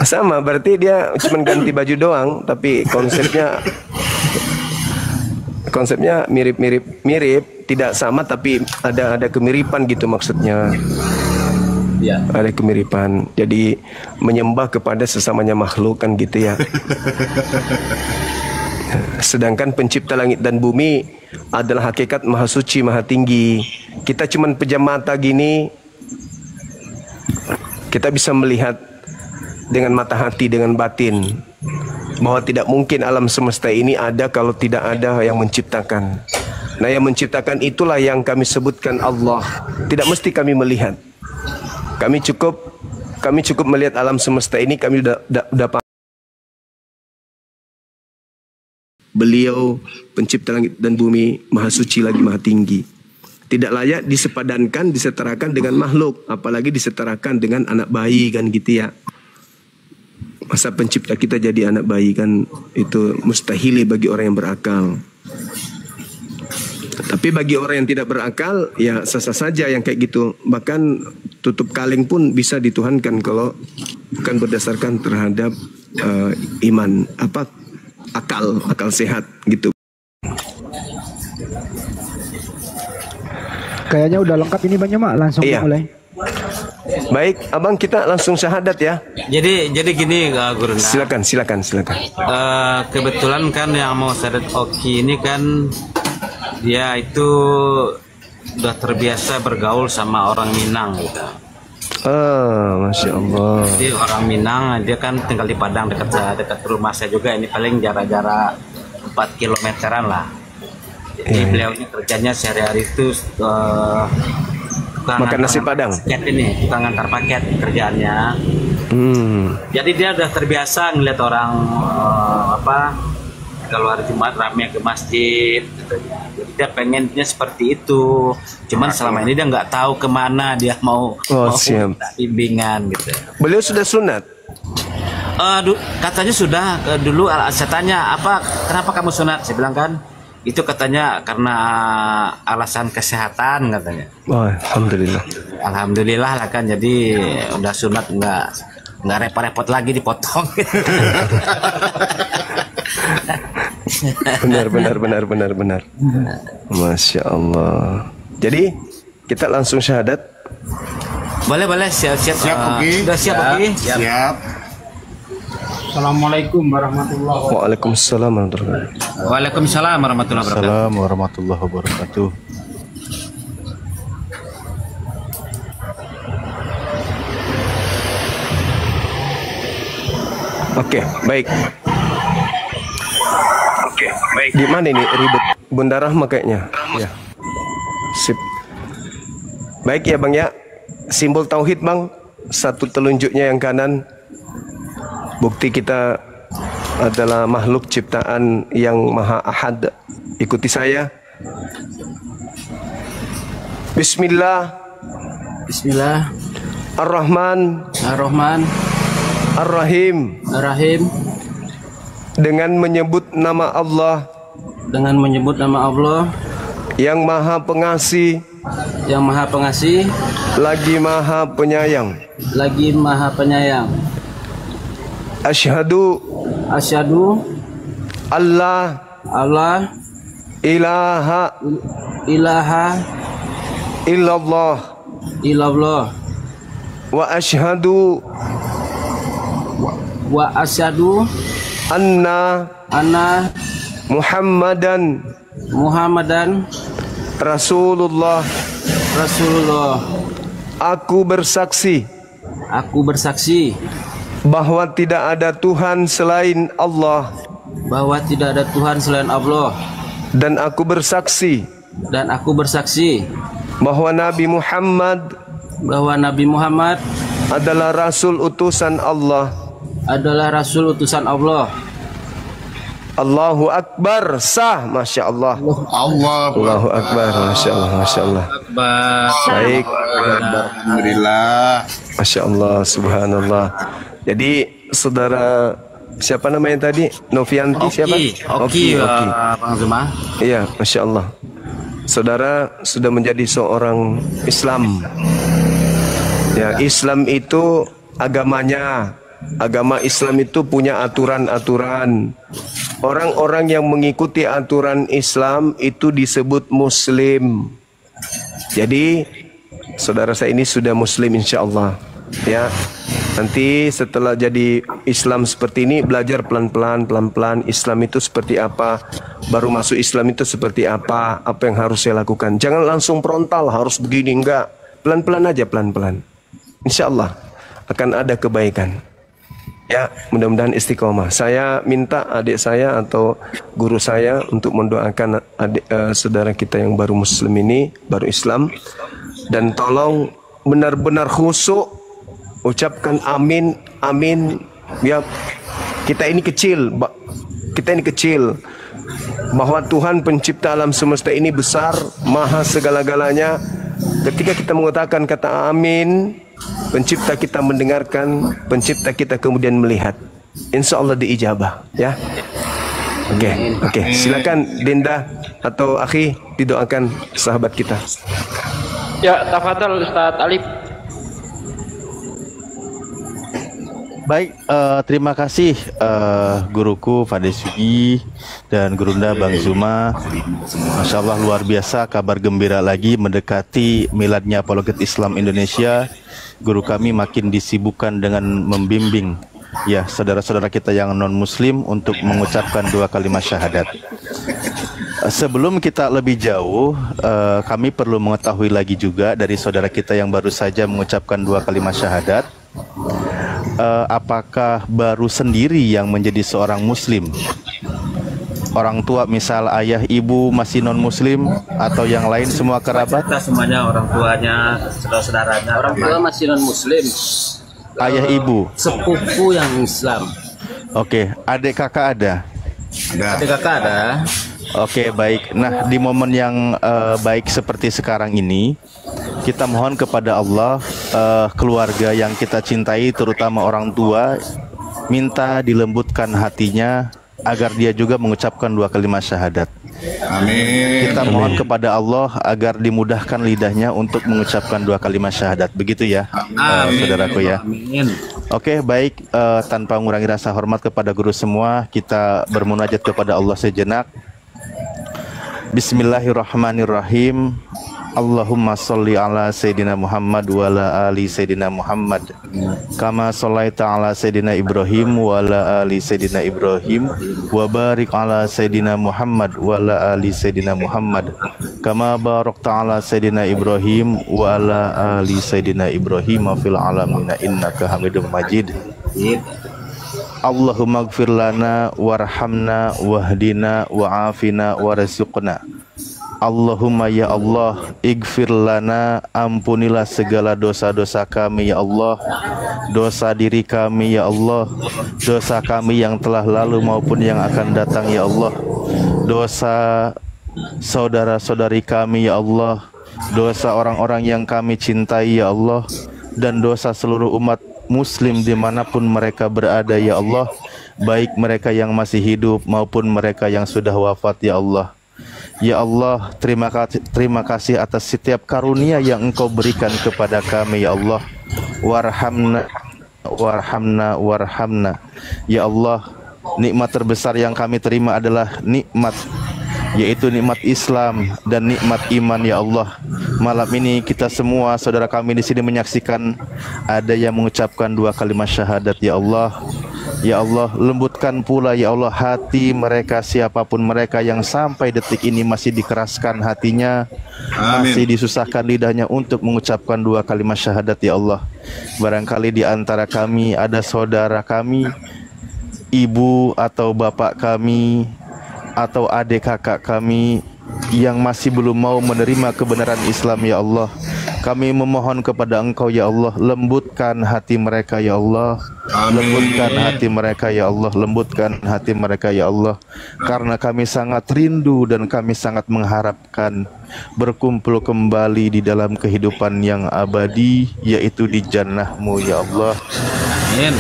Sama, berarti dia cuma ganti baju doang, tapi konsepnya mirip, tidak sama tapi ada kemiripan gitu maksudnya. Ya. Ada kemiripan. Jadi menyembah kepada sesamanya makhluk kan gitu ya. Sedangkan pencipta langit dan bumi adalah hakikat maha suci, maha tinggi. Kita cuman pejam mata gini, kita bisa melihat dengan mata hati, dengan batin, bahwa tidak mungkin alam semesta ini ada kalau tidak ada yang menciptakan. Nah, yang menciptakan itulah yang kami sebutkan Allah. Tidak mesti kami melihat. Kami cukup melihat alam semesta ini, kami udah paham. Beliau pencipta langit dan bumi, maha suci lagi maha tinggi. Tidak layak disepadankan, disetarakan dengan makhluk, apalagi disetarakan dengan anak bayi kan gitu ya. Masa pencipta kita jadi anak bayi kan, itu mustahil bagi orang yang berakal. Tapi bagi orang yang tidak berakal, ya sah-sah saja yang kayak gitu. Bahkan tutup kaleng pun bisa dituhankan kalau bukan berdasarkan terhadap iman, akal sehat gitu. Kayaknya udah lengkap ini Bang Juma, langsung mulai. Baik, abang kita langsung syahadat ya. Jadi gini Guru. Silakan. Kebetulan kan yang mau syahadat Oki ini kan dia itu udah terbiasa bergaul sama orang Minang gitu. Masya Allah. Jadi orang Minang, dia kan tinggal di Padang dekat rumah saya juga. Ini paling jarak 4 kilometeran lah. Jadi beliau ini kerjanya sehari-hari itu makan nasi Padang. Tukang antar paket kerjaannya. Jadi dia udah terbiasa ngeliat orang kalau hari Jumat rame ke masjid gitu. Jadi dia pengennya seperti itu. Cuman selama ini dia nggak tahu kemana dia mau bimbingan gitu. Beliau sudah sunat? Katanya sudah. Dulu saya tanya, kenapa kamu sunat? Saya bilang kan itu katanya karena alasan kesehatan katanya. Alhamdulillah lah kan, jadi udah sunat nggak repot-repot lagi dipotong. Benar. Masya Allah. Jadi kita langsung syahadat. Boleh siap. Sudah siap Oki? Siap. Assalamualaikum warahmatullahi wabarakatuh. Waalaikumsalam warahmatullahi wabarakatuh. Waalaikumsalam warahmatullahi wabarakatuh. Assalamualaikum warahmatullahi wabarakatuh. Oke, baik. Di mana ini ribet? Bunda Rahma kayaknya. Ya. Sip. Baik ya Bang ya. Simbol tauhid Bang. Satu telunjuknya yang kanan. Bukti kita adalah makhluk ciptaan yang maha ahad. Ikuti saya. Bismillah. Ar-Rahman. Ar-Rahim. Dengan menyebut nama Allah. Yang maha pengasih. Lagi maha penyayang. Asyhadu Allah ilaha illallah wa asyhadu anna Muhammadan Rasulullah. Aku bersaksi bahwa tidak ada Tuhan selain Allah. bahwa tidak ada Tuhan selain Allah, dan aku bersaksi bahwa Nabi Muhammad adalah rasul utusan Allah. Allahu Akbar, sah, Masya Allah. Allahu Akbar, Masya Allah, Masya Allah. Baik, Alhamdulillah. Masya Allah, Subhanallah. Jadi saudara siapa namanya tadi? Novianti siapa? Oki. Bang Zuma. Iya, Masya Allah. Saudara sudah menjadi seorang Islam. Ya, Islam itu agamanya. Agama Islam itu punya aturan-aturan. Orang-orang yang mengikuti aturan Islam itu disebut Muslim. Jadi saudara saya ini sudah Muslim insya Allah. Ya, nanti setelah jadi Islam seperti ini belajar pelan-pelan Islam itu seperti apa, baru masuk Islam itu seperti apa yang harus saya lakukan. Jangan langsung frontal harus begini, enggak. Pelan-pelan aja, pelan-pelan. Insya Allah akan ada kebaikan. Ya, mudah-mudahan istiqomah. Saya minta adik saya atau guru saya untuk mendoakan saudara kita yang baru Muslim ini, baru Islam, dan tolong benar-benar khusyuk, ucapkan amin, amin. Ya, kita ini kecil, bahwa Tuhan pencipta alam semesta ini besar, maha segala-galanya. Ketika kita mengatakan kata amin, pencipta kita mendengarkan, pencipta kita kemudian melihat. Insya Allah diijabah, ya. Oke. Silakan Dinda atau Akhi didoakan sahabat kita. Ya, tafadhal Ustaz Alif. Baik, terima kasih guruku Fadil Sugi dan Gurunda Bang Zuma. Masya Allah, luar biasa, kabar gembira lagi mendekati miladnya Apologet Islam Indonesia. Guru kami makin disibukkan dengan membimbing ya saudara-saudara kita yang non-muslim untuk mengucapkan 2 kalimat syahadat. Sebelum kita lebih jauh, kami perlu mengetahui lagi juga dari saudara kita yang baru saja mengucapkan 2 kalimat syahadat. Apakah baru sendiri yang menjadi seorang muslim? Orang tua misal ayah ibu masih non muslim atau yang lain semua kerabat? Kita semuanya, orang tuanya, saudara-saudaranya. Orang tua masih non muslim. Ayah ibu. Sepupu yang Islam. Oke, adik kakak ada? Adik kakak ada. Oke, baik. Nah, di momen yang baik seperti sekarang ini, kita mohon kepada Allah, keluarga yang kita cintai, terutama orang tua, minta dilembutkan hatinya agar dia juga mengucapkan 2 kalimat syahadat. Amin. Kita mohon kepada Allah agar dimudahkan lidahnya untuk mengucapkan 2 kalimat syahadat. Begitu ya, saudaraku ya. Amin. Oke, baik. Tanpa mengurangi rasa hormat kepada guru semua, kita bermunajat kepada Allah sejenak. Bismillahirrahmanirrahim. Allahumma sholli ala Sayyidina Muhammad wa ala ali Sayyidina Muhammad kama shollaita ala Sayyidina Ibrahim wa ala ali Sayyidina Ibrahim wa barik ala Sayyidina Muhammad wa ala ali Sayyidina Muhammad kama barakta ala Sayyidina Ibrahim wa ala ali Sayyidina Ibrahim fil alamin innaka Hamidum Majid. Allahumma ighfir lana warhamna wahdina wa'afina warzuqna. Allahumma ya Allah, ighfir lana, ampunilah segala dosa-dosa kami ya Allah, dosa diri kami ya Allah, dosa kami yang telah lalu maupun yang akan datang ya Allah, dosa saudara-saudari kami ya Allah, dosa orang-orang yang kami cintai ya Allah, dan dosa seluruh umat muslim dimanapun mereka berada ya Allah, baik mereka yang masih hidup maupun mereka yang sudah wafat ya Allah. Ya Allah, terima kasih atas setiap karunia yang Engkau berikan kepada kami ya Allah. Warhamna. Ya Allah, nikmat terbesar yang kami terima adalah nikmat, yaitu nikmat Islam dan nikmat iman ya Allah. Malam ini kita semua saudara kami di sini menyaksikan ada yang mengucapkan 2 kalimat syahadat ya Allah. Ya Allah, lembutkan pula ya Allah hati mereka, siapapun mereka yang sampai detik ini masih dikeraskan hatinya, masih disusahkan lidahnya untuk mengucapkan 2 kalimat syahadat ya Allah. Barangkali di antara kami ada saudara kami ibu atau bapak kami atau adik kakak kami yang masih belum mau menerima kebenaran Islam ya Allah. Kami memohon kepada Engkau ya Allah, lembutkan hati mereka ya Allah. Lembutkan hati mereka ya Allah, lembutkan hati mereka ya Allah. Karena kami sangat rindu dan kami sangat mengharapkan berkumpul kembali di dalam kehidupan yang abadi, yaitu di jannah-Mu ya Allah. Amin.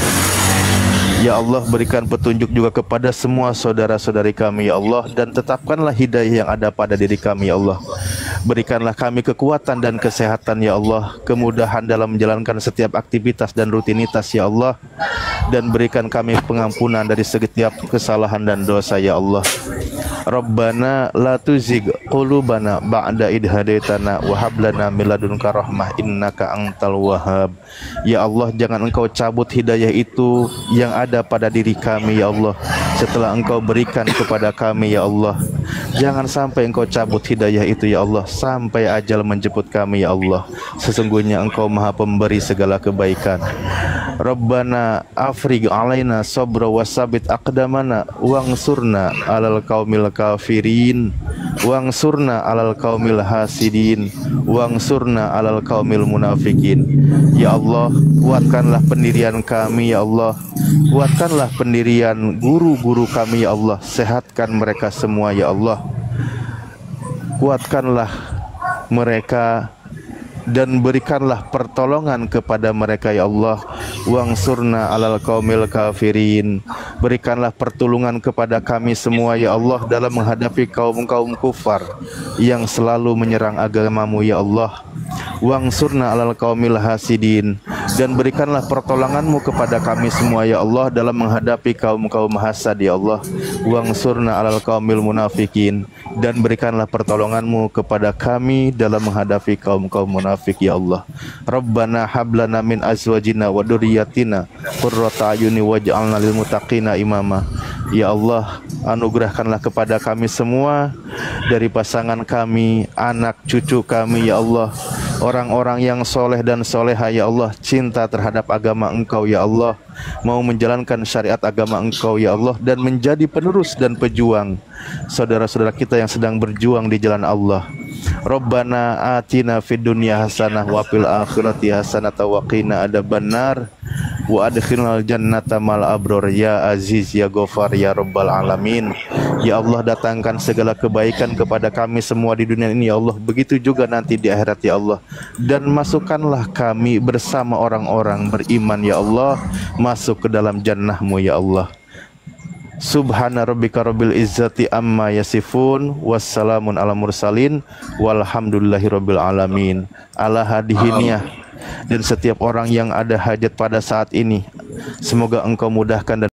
Ya Allah, berikan petunjuk juga kepada semua saudara-saudari kami ya Allah, dan tetapkanlah hidayah yang ada pada diri kami ya Allah. Berikanlah kami kekuatan dan kesehatan ya Allah, kemudahan dalam menjalankan setiap aktivitas dan rutinitas ya Allah, dan berikan kami pengampunan dari setiap kesalahan dan dosa ya Allah. Rabbana la tuzigh qulubana ba'da idh hadaitana wa hab lana min ladunka rahmah innaka antal wahhab. Ya Allah, jangan Engkau cabut hidayah itu yang ada pada diri kami ya Allah setelah Engkau berikan kepada kami ya Allah. Jangan sampai Engkau cabut hidayah itu ya Allah sampai ajal menjemput kami ya Allah. Sesungguhnya Engkau Maha Pemberi segala kebaikan. Rabbana afrigh alaina sabra wasabit aqdamana wangsurna alal qaumil kafirin wangsurna alal qaumil hasidin wangsurna alal qaumil munafikin. Ya Allah, kuatkanlah pendirian kami ya Allah, kuatkanlah pendirian guru-guru kami ya Allah, sehatkan mereka semua ya Allah, kuatkanlah mereka dan berikanlah pertolongan kepada mereka ya Allah. Wangsurna alal qaumil kafirin, berikanlah pertolongan kepada kami semua ya Allah dalam menghadapi kaum-kaum kufar yang selalu menyerang agamamu ya Allah. Wangsurna alal qaumil hasidin, dan berikanlah pertolonganmu kepada kami semua ya Allah dalam menghadapi kaum-kaum hasad ya Allah. Wangsurna alal qaumil munafikin, dan berikanlah pertolonganmu kepada kami dalam menghadapi kaum-kaum munafik ya Allah. Rabbana hablana min azwajina wa dzurriyyatina qurrata ayuni waj'alna lil muttaqina imama. Ya Allah, anugerahkanlah kepada kami semua dari pasangan kami, anak cucu kami ya Allah, orang-orang yang soleh dan soleha ya Allah, cinta terhadap agama Engkau ya Allah, mau menjalankan syariat agama Engkau ya Allah, dan menjadi penerus dan pejuang saudara-saudara kita yang sedang berjuang di jalan Allah. Rabbana atina fid dunya hasanah wa fil akhirati hasanah wa qina adzabannar wa adkhilnal jannata mal abrar ya aziz ya ghafar ya rabbal alamin. Ya Allah, datangkan segala kebaikan kepada kami semua di dunia ini ya Allah, begitu juga nanti di akhirat ya Allah, dan masukkanlah kami bersama orang-orang beriman ya Allah masuk ke dalam jannah-Mu ya Allah. Subhana rabbika rabbil izzati amma yasifun, wassalamun ala mursalin, walhamdulillahi rabbil alamin. Ala hadihiniyah, dan setiap orang yang ada hajat pada saat ini, semoga Engkau mudahkan dan